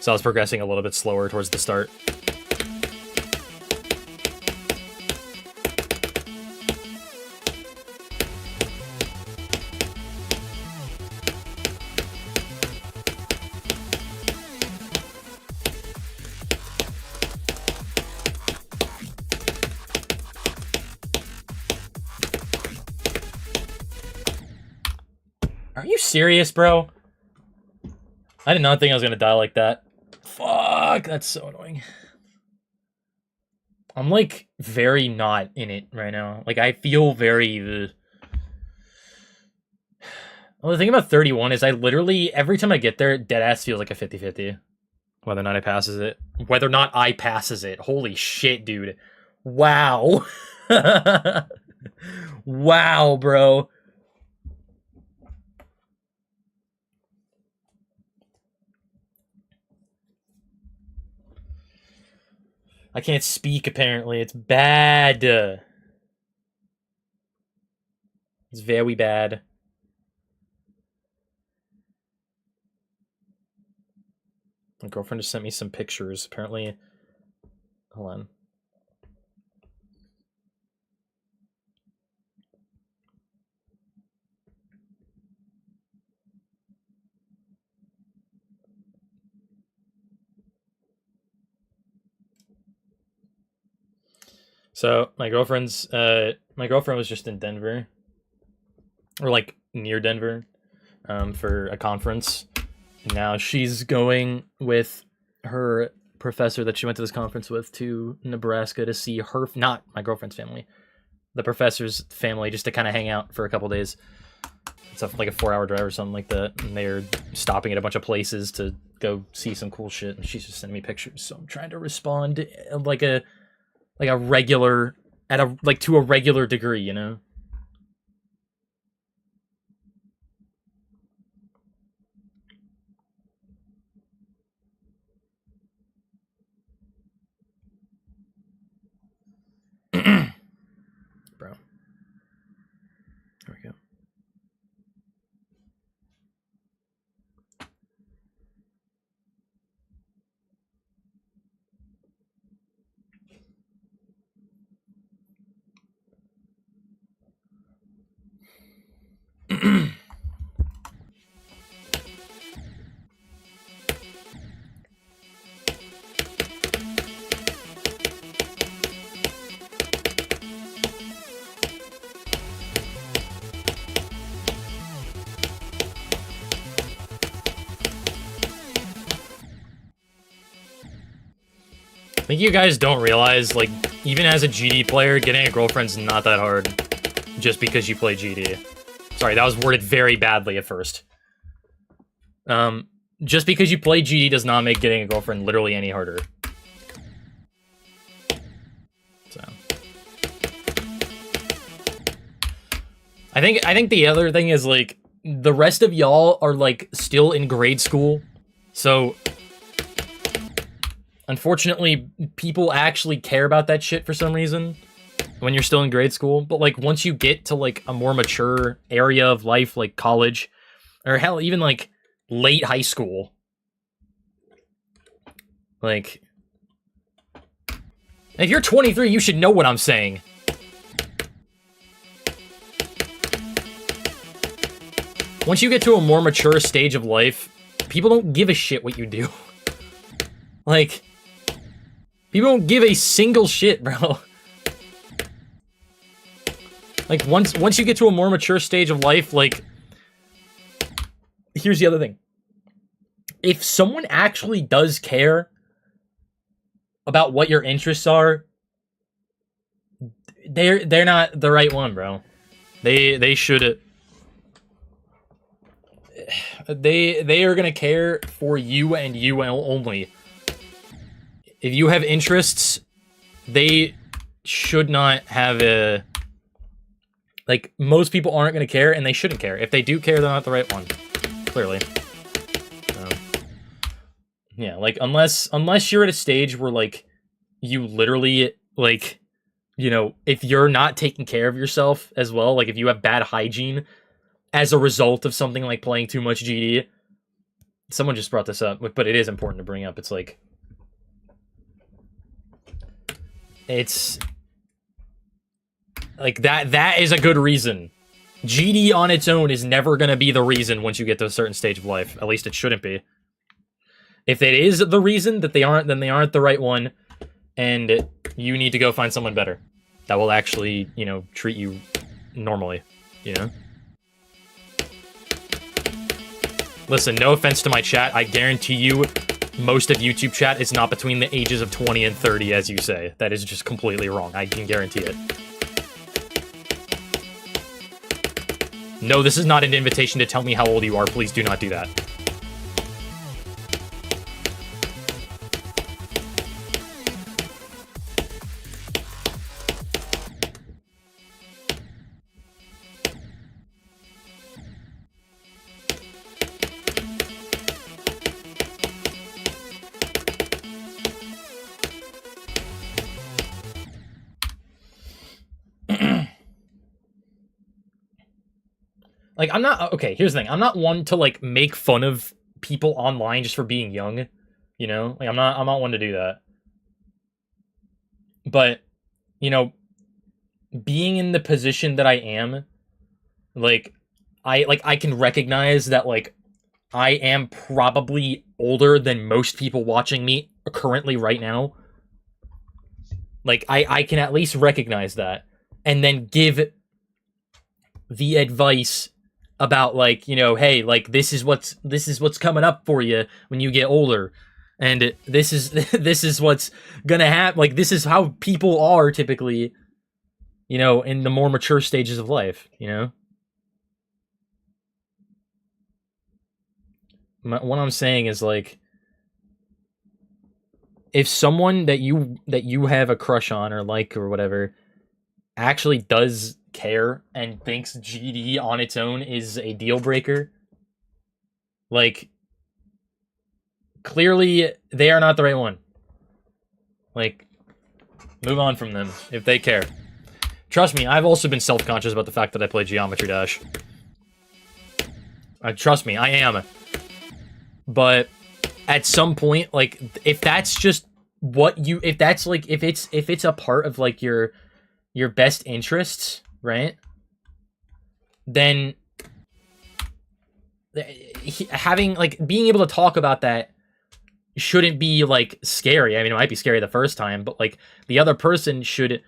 So I was progressing a little bit slower towards the start. Are you serious, bro? I did not think I was gonna die like that. Fuck, that's so annoying. I'm, like, very not in it right now. Like, I feel very... Well, the thing about 31 is I literally, every time I get there, deadass feels like a 50-50. Whether or not I passes it. Whether or not I passes it. Holy shit, dude. Wow. Wow, bro. I can't speak, apparently. It's bad. It's very bad. My girlfriend just sent me some pictures. Apparently... Hold on. So, my girlfriend was just in Denver. Or, like, near Denver. For a conference. And now she's going with her professor that she went to this conference with to Nebraska to see her, not my girlfriend's family, the professor's family, just to kind of hang out for a couple days. It's like a 4-hour drive or something like that. And they're stopping at a bunch of places to go see some cool shit. And she's just sending me pictures. So I'm trying to respond like a regular, to a regular degree, you know? Bro. There we go. think you guys don't realize, like, even as a GD player, getting a girlfriend's not that hard just because you play GD. Sorry, that was worded very badly at first. Just because you play GD does not make getting a girlfriend literally any harder. So. I think the other thing is, like, the rest of y'all are, like, still in grade school. So, unfortunately, people actually care about that shit for some reason when you're still in grade school. But, like, once you get to, like, a more mature area of life, like college, or hell, even, like, late high school, like, if you're 23, you should know what I'm saying. Once you get to a more mature stage of life, people don't give a shit what you do. Like, people don't give a single shit, bro. Like, once you get to a more mature stage of life, like, here's the other thing. If someone actually does care about what your interests are, they're not the right one, bro. They should. They are gonna care for you and you only. If you have interests, they should not have a... Like, most people aren't gonna care, and they shouldn't care. If they do care, they're not the right one. Clearly. Yeah, like, unless you're at a stage where, like, you literally, like, you know, if you're not taking care of yourself as well, like, if you have bad hygiene as a result of something like playing too much GD, someone just brought this up, but it is important to bring up. It's like, it's like that is a good reason. GD on its own is never going to be the reason once you get to a certain stage of life. At least it shouldn't be. If it is the reason that they aren't, then they aren't the right one, and you need to go find someone better that will actually, you know, treat you normally, you know? Listen, no offense to my chat, I guarantee you most of YouTube chat is not between the ages of 20 and 30, as you say. That is just completely wrong. I can guarantee it. No, this is not an invitation to tell me how old you are. Please do not do that. Like, I'm not... Okay, here's the thing. I'm not one to, like, make fun of people online just for being young, you know? Like, I'm not one to do that. But, you know, being in the position that I am, like, I can recognize that, like, I am probably older than most people watching me currently right now. Like, I can at least recognize that. And then give the advice about, like, you know, hey, like, this is what's coming up for you when you get older, and this is what's gonna happen. Like, this is how people are typically, you know, in the more mature stages of life, you know. What I'm saying is, like, if someone that you have a crush on or like or whatever actually does care and thinks GD on its own is a deal breaker, like, clearly they are not the right one. Like, move on from them if they care. Trust me, I've also been self-conscious about the fact that I play Geometry Dash. Trust me, I am. But at some point, like, if that's just what you, if that's like, if it's a part of, like, your best interests, right? Then having, like, being able to talk about that shouldn't be, like, scary. I mean, it might be scary the first time, but, like, the other person should,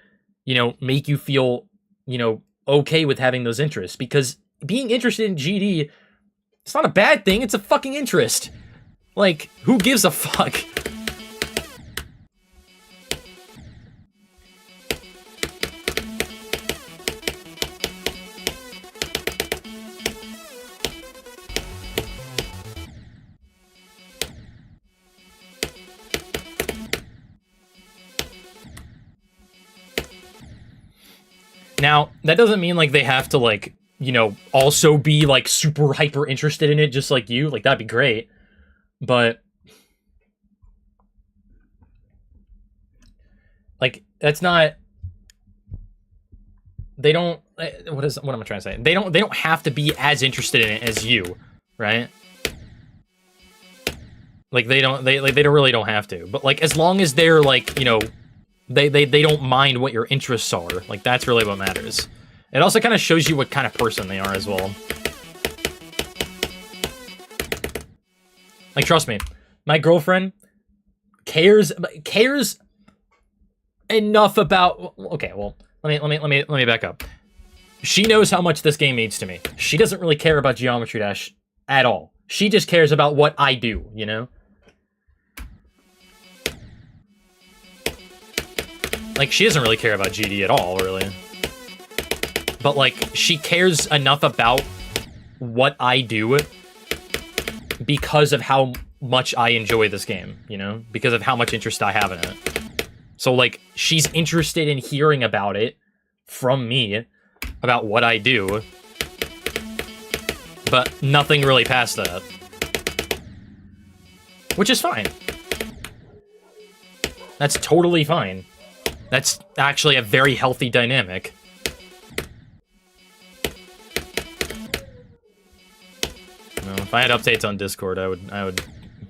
you know, make you feel, you know, okay with having those interests, because being interested in GD, it's not a bad thing. It's a fucking interest. Like, who gives a fuck? Now, that doesn't mean, like, they have to, like, you know, also be, like, super hyper interested in it just like you. Like, that'd be great. But, like, that's not... They don't... What am I trying to say? They don't have to be as interested in it as you, right? Like, they really don't have to. But, like, as long as they're, like, you know, they don't mind what your interests are. Like, that's really what matters. It also kind of shows you what kind of person they are as well. Like, trust me, my girlfriend cares enough about... Okay, well, let me back up. She knows how much this game means to me. She doesn't really care about Geometry Dash at all. She just cares about what I do, you know? Like, she doesn't really care about GD at all, really. But, like, she cares enough about what I do because of how much I enjoy this game, you know? Because of how much interest I have in it. So, like, she's interested in hearing about it from me, about what I do, but nothing really past that. Which is fine. That's totally fine. That's actually a very healthy dynamic. You know, if I had updates on Discord, I would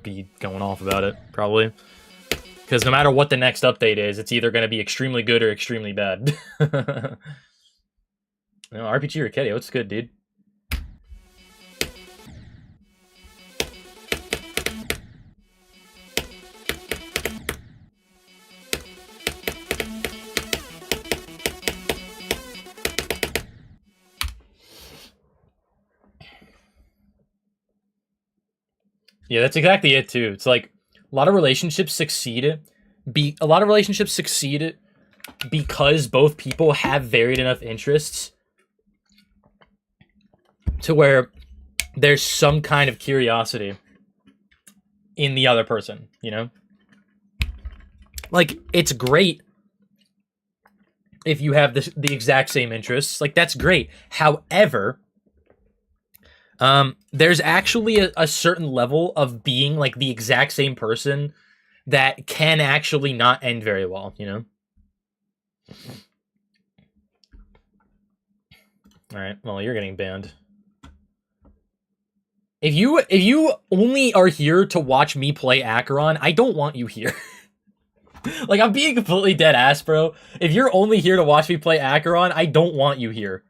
be going off about it, probably. Because no matter what the next update is, it's either going to be extremely good or extremely bad. No, RPG Ricketti, what's good, dude? Yeah, that's exactly it too. It's like a lot of relationships succeed because both people have varied enough interests to where there's some kind of curiosity in the other person, you know? Like, it's great if you have the exact same interests. Like, that's great. However, there's actually a certain level of being, like, the exact same person that can actually not end very well, you know? Alright, well, you're getting banned. If you only are here to watch me play Acheron, I don't want you here. Like, I'm being completely dead ass, bro. If you're only here to watch me play Acheron, I don't want you here.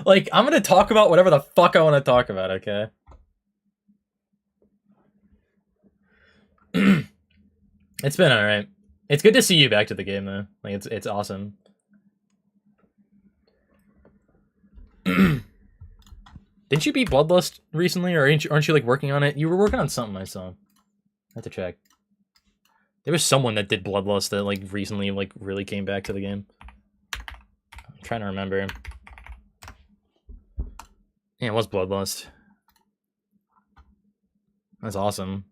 Like, I'm gonna talk about whatever the fuck I want to talk about, okay? It's been alright. It's good to see you back to the game, though. Like, it's awesome. Didn't you beat Bloodlust recently, or aren't you, like, working on it? You were working on something, I saw. I have to check. There was someone that did Bloodlust that, like, recently, like, really came back to the game. I'm trying to remember. Yeah, it was Bloodlust. That's awesome.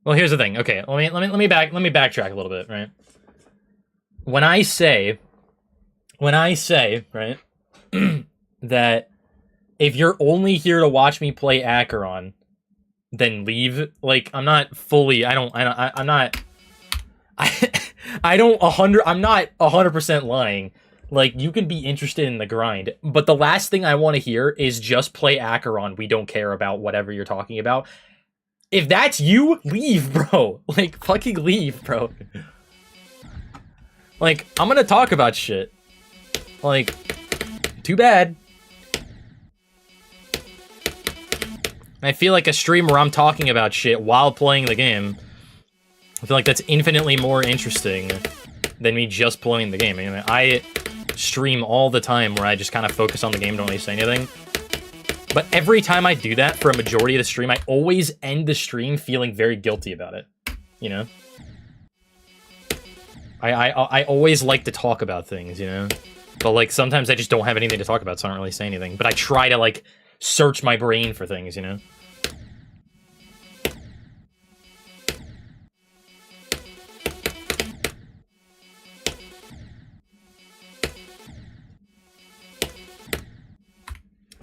Well, here's the thing. Okay, let me backtrack a little bit, right? When I say, right, that if you're only here to watch me play Acheron, then leave. Like, I'm not 100% lying. Like, you can be interested in the grind, but the last thing I want to hear is just play Acheron. We don't care about whatever you're talking about. If that's you, leave, bro. Like, fucking leave, bro. Like, I'm gonna talk about shit. Like, too bad. I feel like a stream where I'm talking about shit while playing the game, I feel like that's infinitely more interesting than me just playing the game. I mean, I stream all the time where I just kind of focus on the game, don't really say anything. But every time I do that for a majority of the stream, I always end the stream feeling very guilty about it. You know? I always like to talk about things, you know? But, like, sometimes I just don't have anything to talk about, so I don't really say anything. But I try to, like, search my brain for things, you know?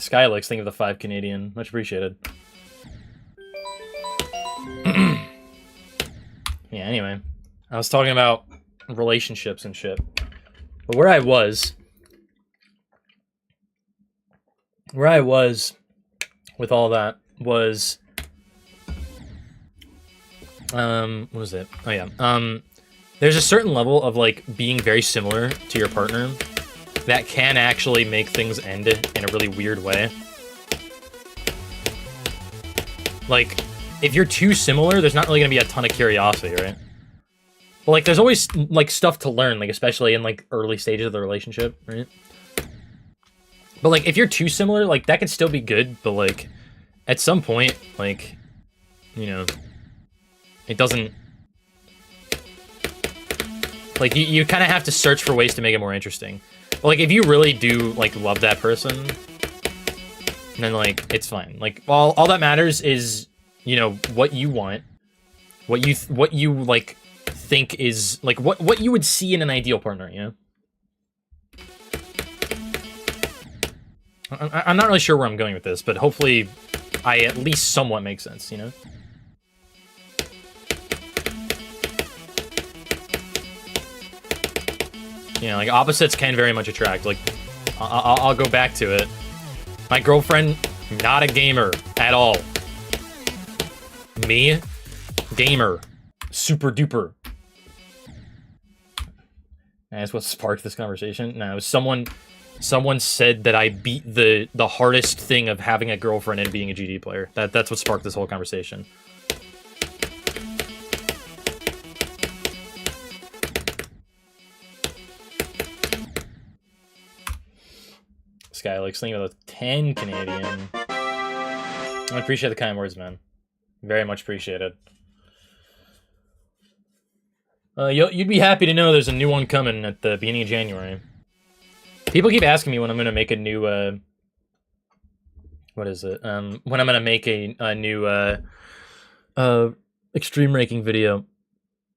Skylix, think of the 5 Canadian. Much appreciated. Yeah, anyway. I was talking about relationships and shit. But where I was with all that was... what was it? Oh, yeah. There's a certain level of, like, being very similar to your partner that can actually make things end in a really weird way. Like, if you're too similar, there's not really gonna be a ton of curiosity, right? But, like, there's always, like, stuff to learn, like, especially in, like, early stages of the relationship, right? But, like, if you're too similar, like, that could still be good, but, like, at some point, like, you know, it doesn't... Like, you kind of have to search for ways to make it more interesting. But, like, if you really do, like, love that person, then, like, it's fine. Like, all that matters is, you know, what you want, what you like, think is, like, what you would see in an ideal partner, you know? I'm not really sure where I'm going with this, but hopefully I at least somewhat make sense, you know? Yeah, like, opposites can very much attract. Like, I'll go back to it. My girlfriend, not a gamer at all. Me, gamer. Super duper. And that's what sparked this conversation. No, it was someone said that I beat the hardest thing of having a girlfriend and being a GD player. That's what sparked this whole conversation. Skylix, thinking about the 10 Canadian. I appreciate the kind words, man. Very much appreciated. You'd be happy to know there's a new one coming at the beginning of January. People keep asking me when I'm gonna make a new what is it? When I'm gonna make a new extreme ranking video.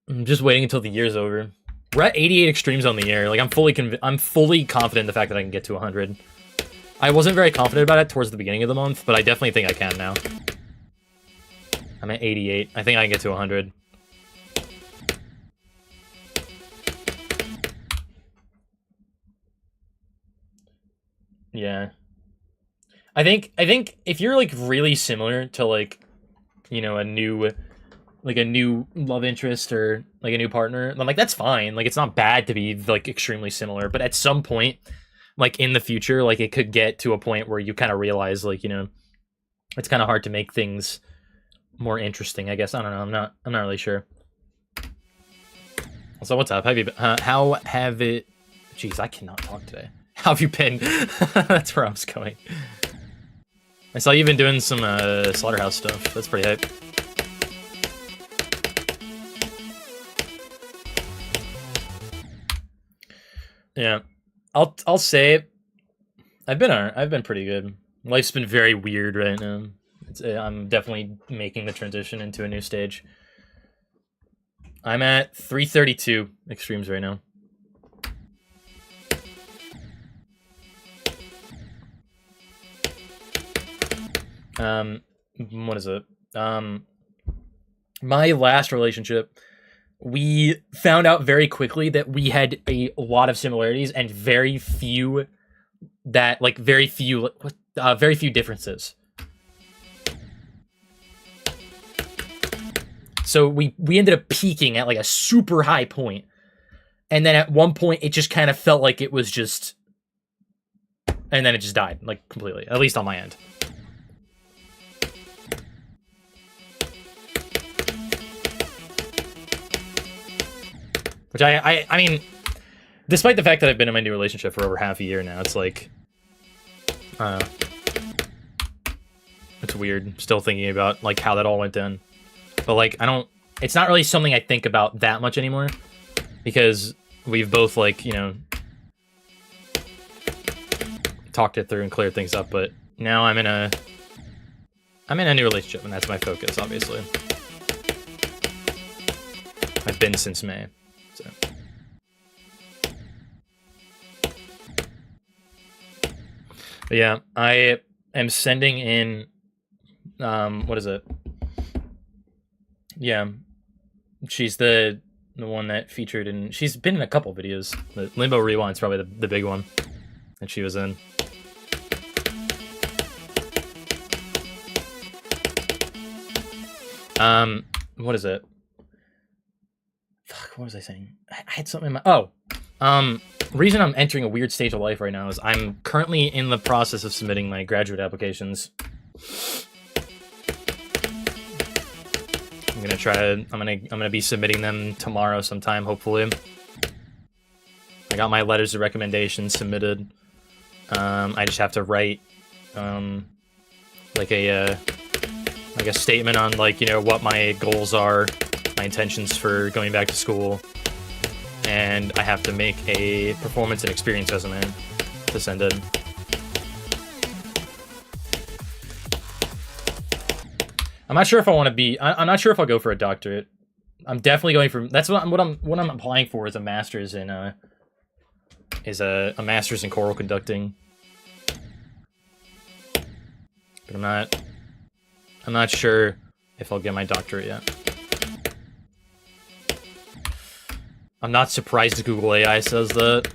I'm just waiting until the year's over. We're at 88 extremes on the air. Like, I'm fully confident in the fact that I can get to 100. I wasn't very confident about it towards the beginning of the month, but I definitely think I can now. I'm at 88. I think I can get to 100. Yeah. I think if you're, like, really similar to, like, you know, a new love interest or, like, a new partner, then, like, that's fine. Like, it's not bad to be, like, extremely similar, but at some point, like, in the future, like, it could get to a point where you kind of realize, like, you know, it's kind of hard to make things more interesting, I guess. I don't know. I'm not really sure. So what's up? How have it... Jeez, I cannot talk today. How have you been? That's where I was going. I saw you've been doing some slaughterhouse stuff. That's pretty hype. Yeah. I'll say I've been pretty good. Life's been very weird right now. I'm definitely making the transition into a new stage. I'm at 332 extremes right now. What is it? My last relationship, we found out very quickly that we had a lot of similarities and very few differences. So we ended up peaking at, like, a super high point. And then at one point it just kind of felt like it was just, and then it just died, like, completely, at least on my end. Which I mean, despite the fact that I've been in my new relationship for over half a year now, it's like, I don't know. It's weird, still thinking about, like, how that all went down. But, like, it's not really something I think about that much anymore. Because we've both, like, you know, talked it through and cleared things up. But now I'm in a new relationship, and that's my focus, obviously. I've been since May. So. But yeah, am sending in, what is it? Yeah, she's the one that featured in. She's been in a couple videos. The Limbo Rewind's probably the big one that she was in. What is it? Fuck, what was I saying? I had something in my. Oh, reason I'm entering a weird stage of life right now is I'm currently in the process of submitting my graduate applications. I'm gonna try to. I'm gonna be submitting them tomorrow sometime, hopefully. I got my letters of recommendation submitted. I just have to write, like a statement on, like, you know, what my goals are, my intentions for going back to school, and I have to make a performance and experience resume to send in. I'm not sure if I want to be. I'm not sure if I'll go for a doctorate. I'm definitely going for. That's what I'm applying for is a master's in a master's in choral conducting. But I'm not sure if I'll get my doctorate yet. I'm not surprised Google AI says that.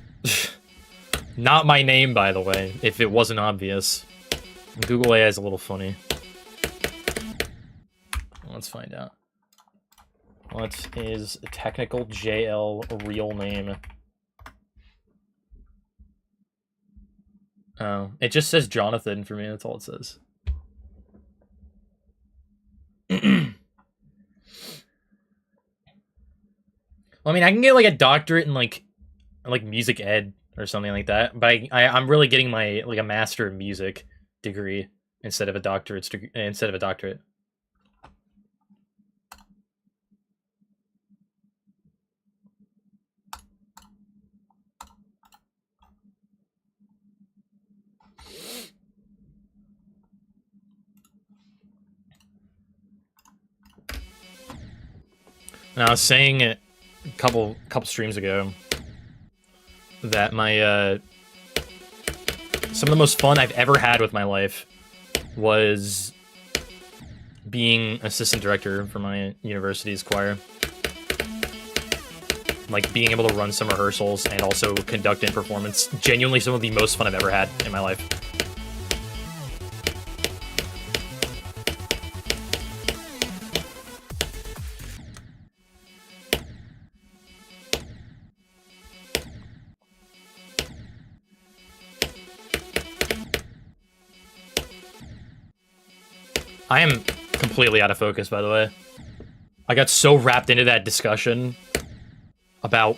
Not my name, by the way, if it wasn't obvious. Google AI is a little funny. Let's find out. What is a technical JL real name? Oh, it just says Jonathan for me, that's all it says. Well, I mean, I can get like a doctorate in like music ed or something like that, but I'm really getting my like a master in music degree instead of a doctorate. And I was saying it a couple streams ago that my some of the most fun I've ever had with my life was being assistant director for my university's choir. Like being able to run some rehearsals and also conduct in performance. Genuinely some of the most fun I've ever had in my life. I am completely out of focus, by the way. I got so wrapped into that discussion about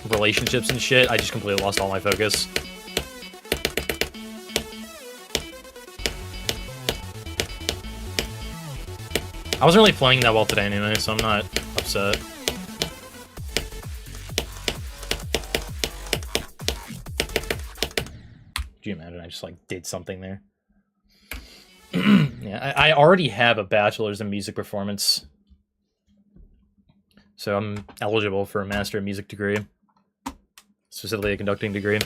relationships and shit, I just completely lost all my focus. I wasn't really playing that well today anyway, so I'm not upset. Do you imagine I just, like, did something there? Yeah, I already have a bachelor's in music performance. So I'm eligible for a master in music degree. Specifically a conducting degree.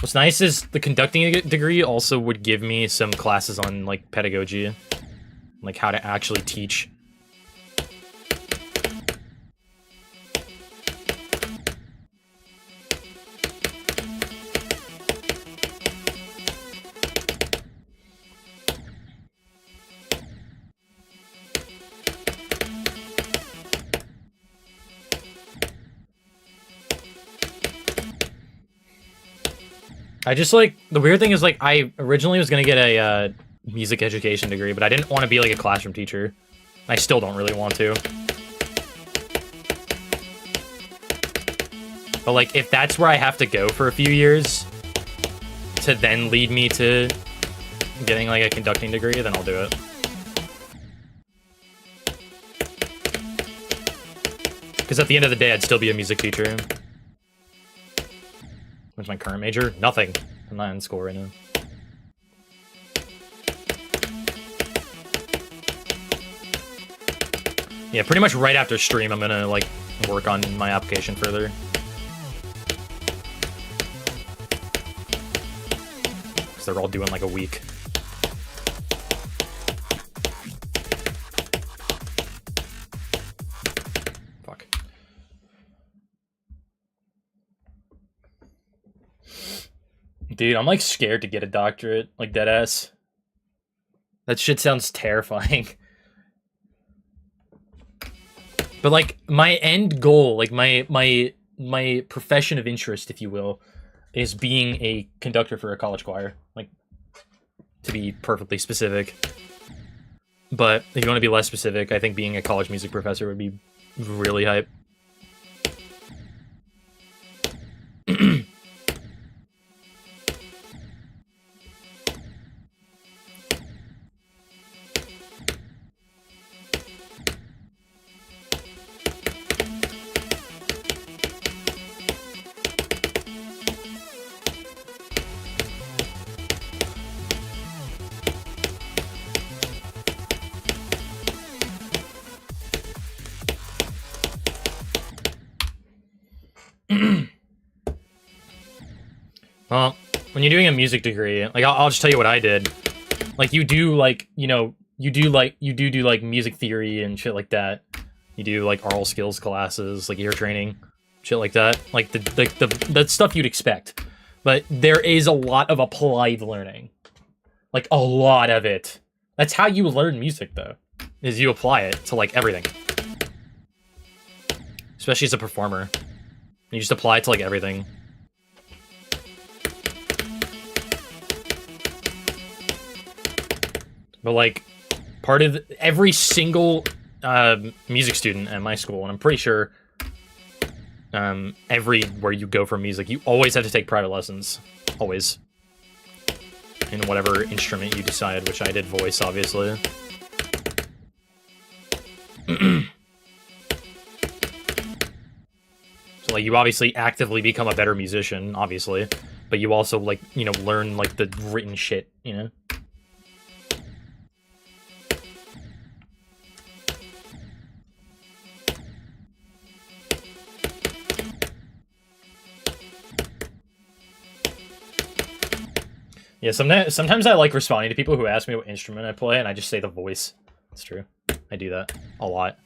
What's nice is the conducting degree also would give me some classes on, like, pedagogy. Like, how to actually teach. I just, like, the weird thing is, like, I originally was gonna get a music education degree, but I didn't want to be, like, a classroom teacher. I still don't really want to. But, like, if that's where I have to go for a few years to then lead me to getting, like, a conducting degree, then I'll do it. Because at the end of the day, I'd still be a music teacher. What's my current major? Nothing. I'm not in school right now. Yeah, pretty much right after stream, I'm gonna, like, work on my application further. they're all doing like a week. Fuck. Dude, I'm like scared to get a doctorate, like deadass. That shit sounds terrifying. But like my end goal, like my profession of interest, if you will, is being a conductor for a college choir. Like, to be perfectly specific. But if you want to be less specific, I think being a college music professor would be really hype. Well, when you're doing a music degree, like I'll just tell you what I did. Like you do like, you know, you do like music theory and shit like that. You do like oral skills classes, like ear training, shit like that. Like the stuff you'd expect. But there is a lot of applied learning. Like a lot of it. That's how you learn music though. Is you apply it to like everything. Especially as a performer. You just apply it to like everything. But like, part of every single music student at my school, and I'm pretty sure everywhere you go for music, you always have to take private lessons. Always. In whatever instrument you decide, which I did voice, obviously. So like, you obviously actively become a better musician, obviously. But you also, like, you know, learn, like, the written shit, you know? Yeah, sometimes I like responding to people who ask me what instrument I play, and I just say the voice. It's true. I do that a lot.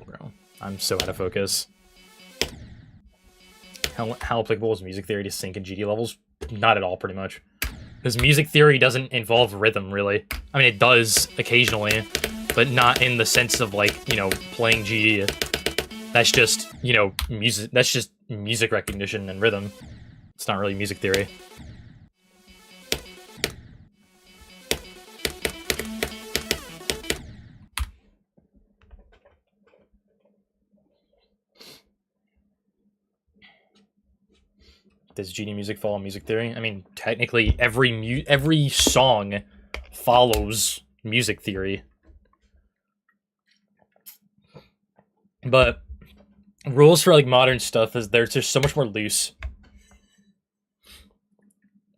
Bro, I'm so out of focus. How applicable is music theory to sync and GD levels? Not at all, pretty much. Because music theory doesn't involve rhythm, really. I mean, it does occasionally, but not in the sense of, like, you know, playing GD. That's just, you know, music. That's just music recognition and rhythm. It's not really music theory. Does GD music follow music theory? I mean, technically, every song follows music theory. But rules for, like, modern stuff is they're just so much more loose.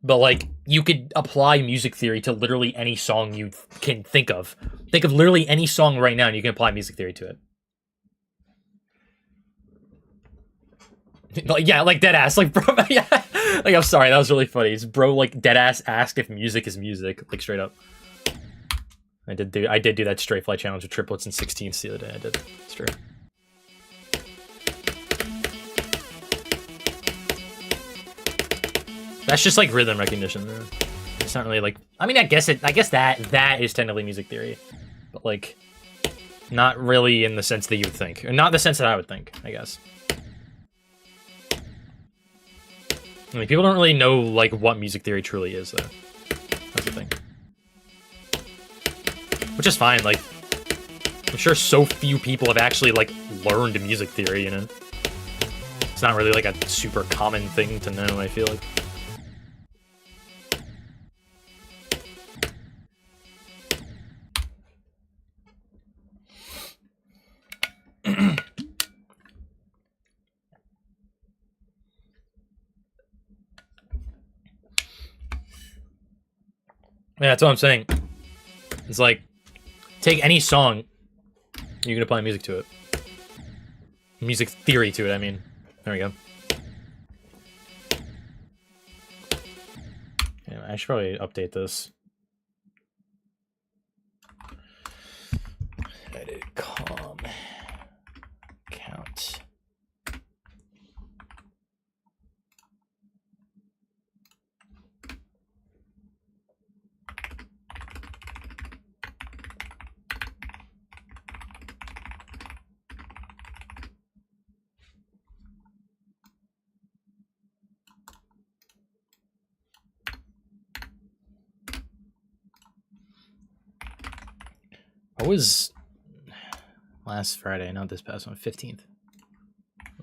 But, like, you could apply music theory to literally any song you can think of. Think of literally any song right now, and you can apply music theory to it. Like, yeah, like deadass, like, bro, yeah, like, I'm sorry, that was really funny. It's bro, like, deadass asked if music is music, like, straight up. I did do that straight fly challenge with triplets and 16ths the other day. I did. It's true. That's just like rhythm recognition. It's not really like. I mean, I guess that is technically music theory, but like, not really in the sense that you would think, or not the sense that I would think. I guess. I mean, people don't really know, like, what music theory truly is, though. That's the thing. Which is fine, like, I'm sure so few people have actually, like, learned music theory, you know? It's not really, like, a super common thing to know, I feel like. Yeah, that's what I'm saying. It's like, take any song, you're gonna apply music to it. Music theory to it, I mean. There we go. Yeah, I should probably update this. Edit com count. What was last Friday? Not this past one. 15th.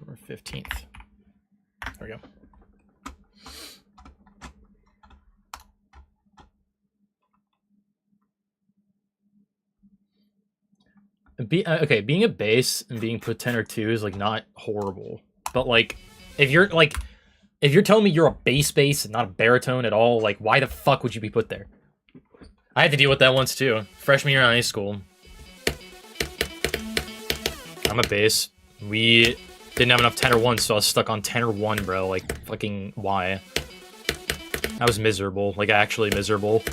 Or 15th. There we go. Okay, being a bass and being put 10 or 2 is like not horrible, but like if you're telling me you're a bass and not a baritone at all, like why the fuck would you be put there? I had to deal with that once too. Freshman year in high school. I'm a bass. We didn't have enough tenor 1, so I was stuck on tenor 1, bro. Like, fucking why? I was miserable. Like, actually miserable.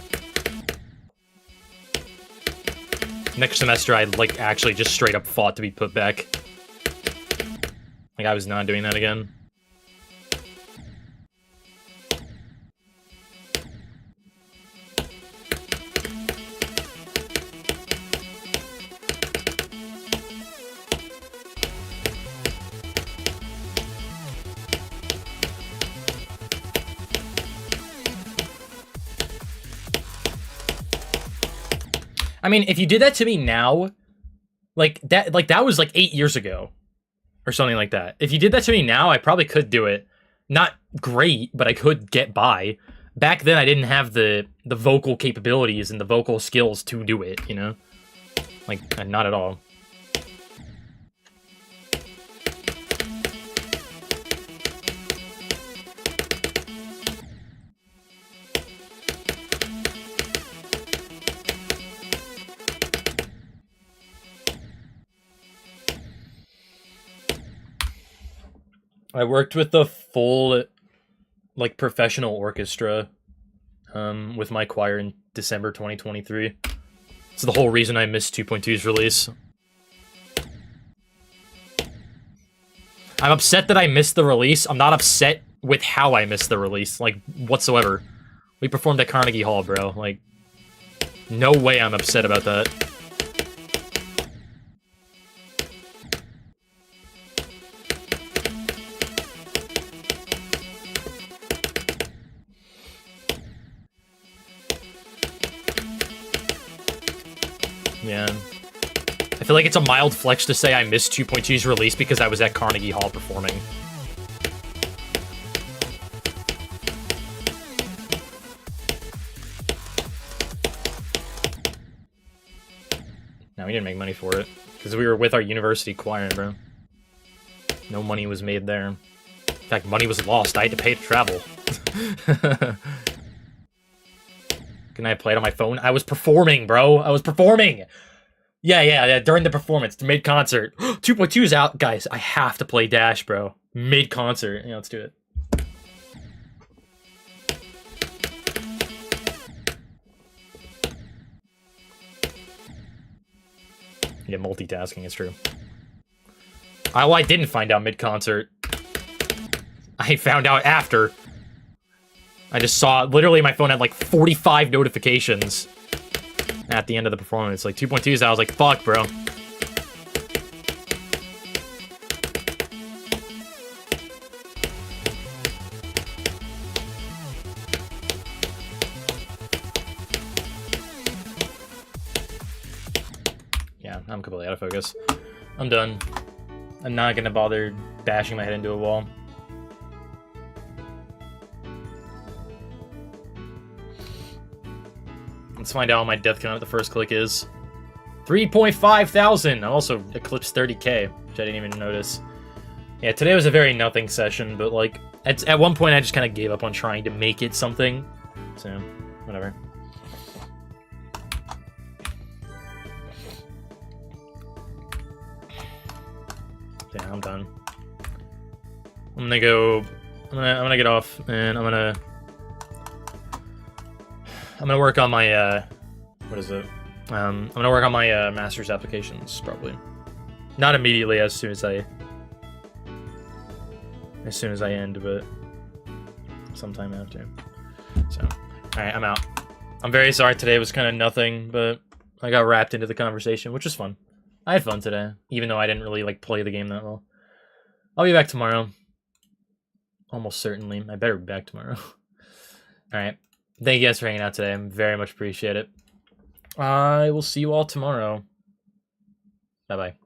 Next semester, I, like, actually just straight up fought to be put back. Like, I was not doing that again. I mean, if you did that to me now, like that was like 8 years ago or something like that. If you did that to me now, I probably could do it. Not great, but I could get by. Back then, I didn't have the vocal capabilities and the vocal skills to do it, you know? Like, not at all. I worked with the full, like, professional orchestra with my choir in December 2023. It's the whole reason I missed 2.2's release. I'm upset that I missed the release. I'm not upset with how I missed the release, like, whatsoever. We performed at Carnegie Hall, bro. Like, no way I'm upset about that. Yeah. I feel like it's a mild flex to say I missed 2.2's release because I was at Carnegie Hall performing. No, we didn't make money for it. Because we were with our university choir, bro. No money was made there. In fact, money was lost. I had to pay to travel. Can I play it on my phone? I was performing, bro. I was performing. Yeah. During the performance, mid-concert. 2.2's out. Guys, I have to play Dash, bro. Mid-concert. Yeah, let's do it. Yeah, multitasking is true. Well, I didn't find out mid-concert. I found out after. I just saw, literally my phone had like 45 notifications at the end of the performance. Like 2.2's, I was like, fuck, bro. Yeah, I'm completely out of focus. I'm done. I'm not gonna bother bashing my head into a wall. Let's find out what my death count at the first click is. 3.5 thousand! I also eclipsed 30k, which I didn't even notice. Yeah, today was a very nothing session, but like, at one point I just kind of gave up on trying to make it something. So, whatever. Yeah, I'm done. I'm gonna go. I'm gonna get off, and I'm gonna work on my what is it? I'm gonna work on my master's applications probably. Not immediately, as soon as I end, but sometime after. So, all right, I'm out. I'm very sorry today was kind of nothing, but I got wrapped into the conversation, which was fun. I had fun today, even though I didn't really like play the game that well. I'll be back tomorrow. Almost certainly. I better be back tomorrow. All right. Thank you guys for hanging out today. I very much appreciate it. I will see you all tomorrow. Bye-bye.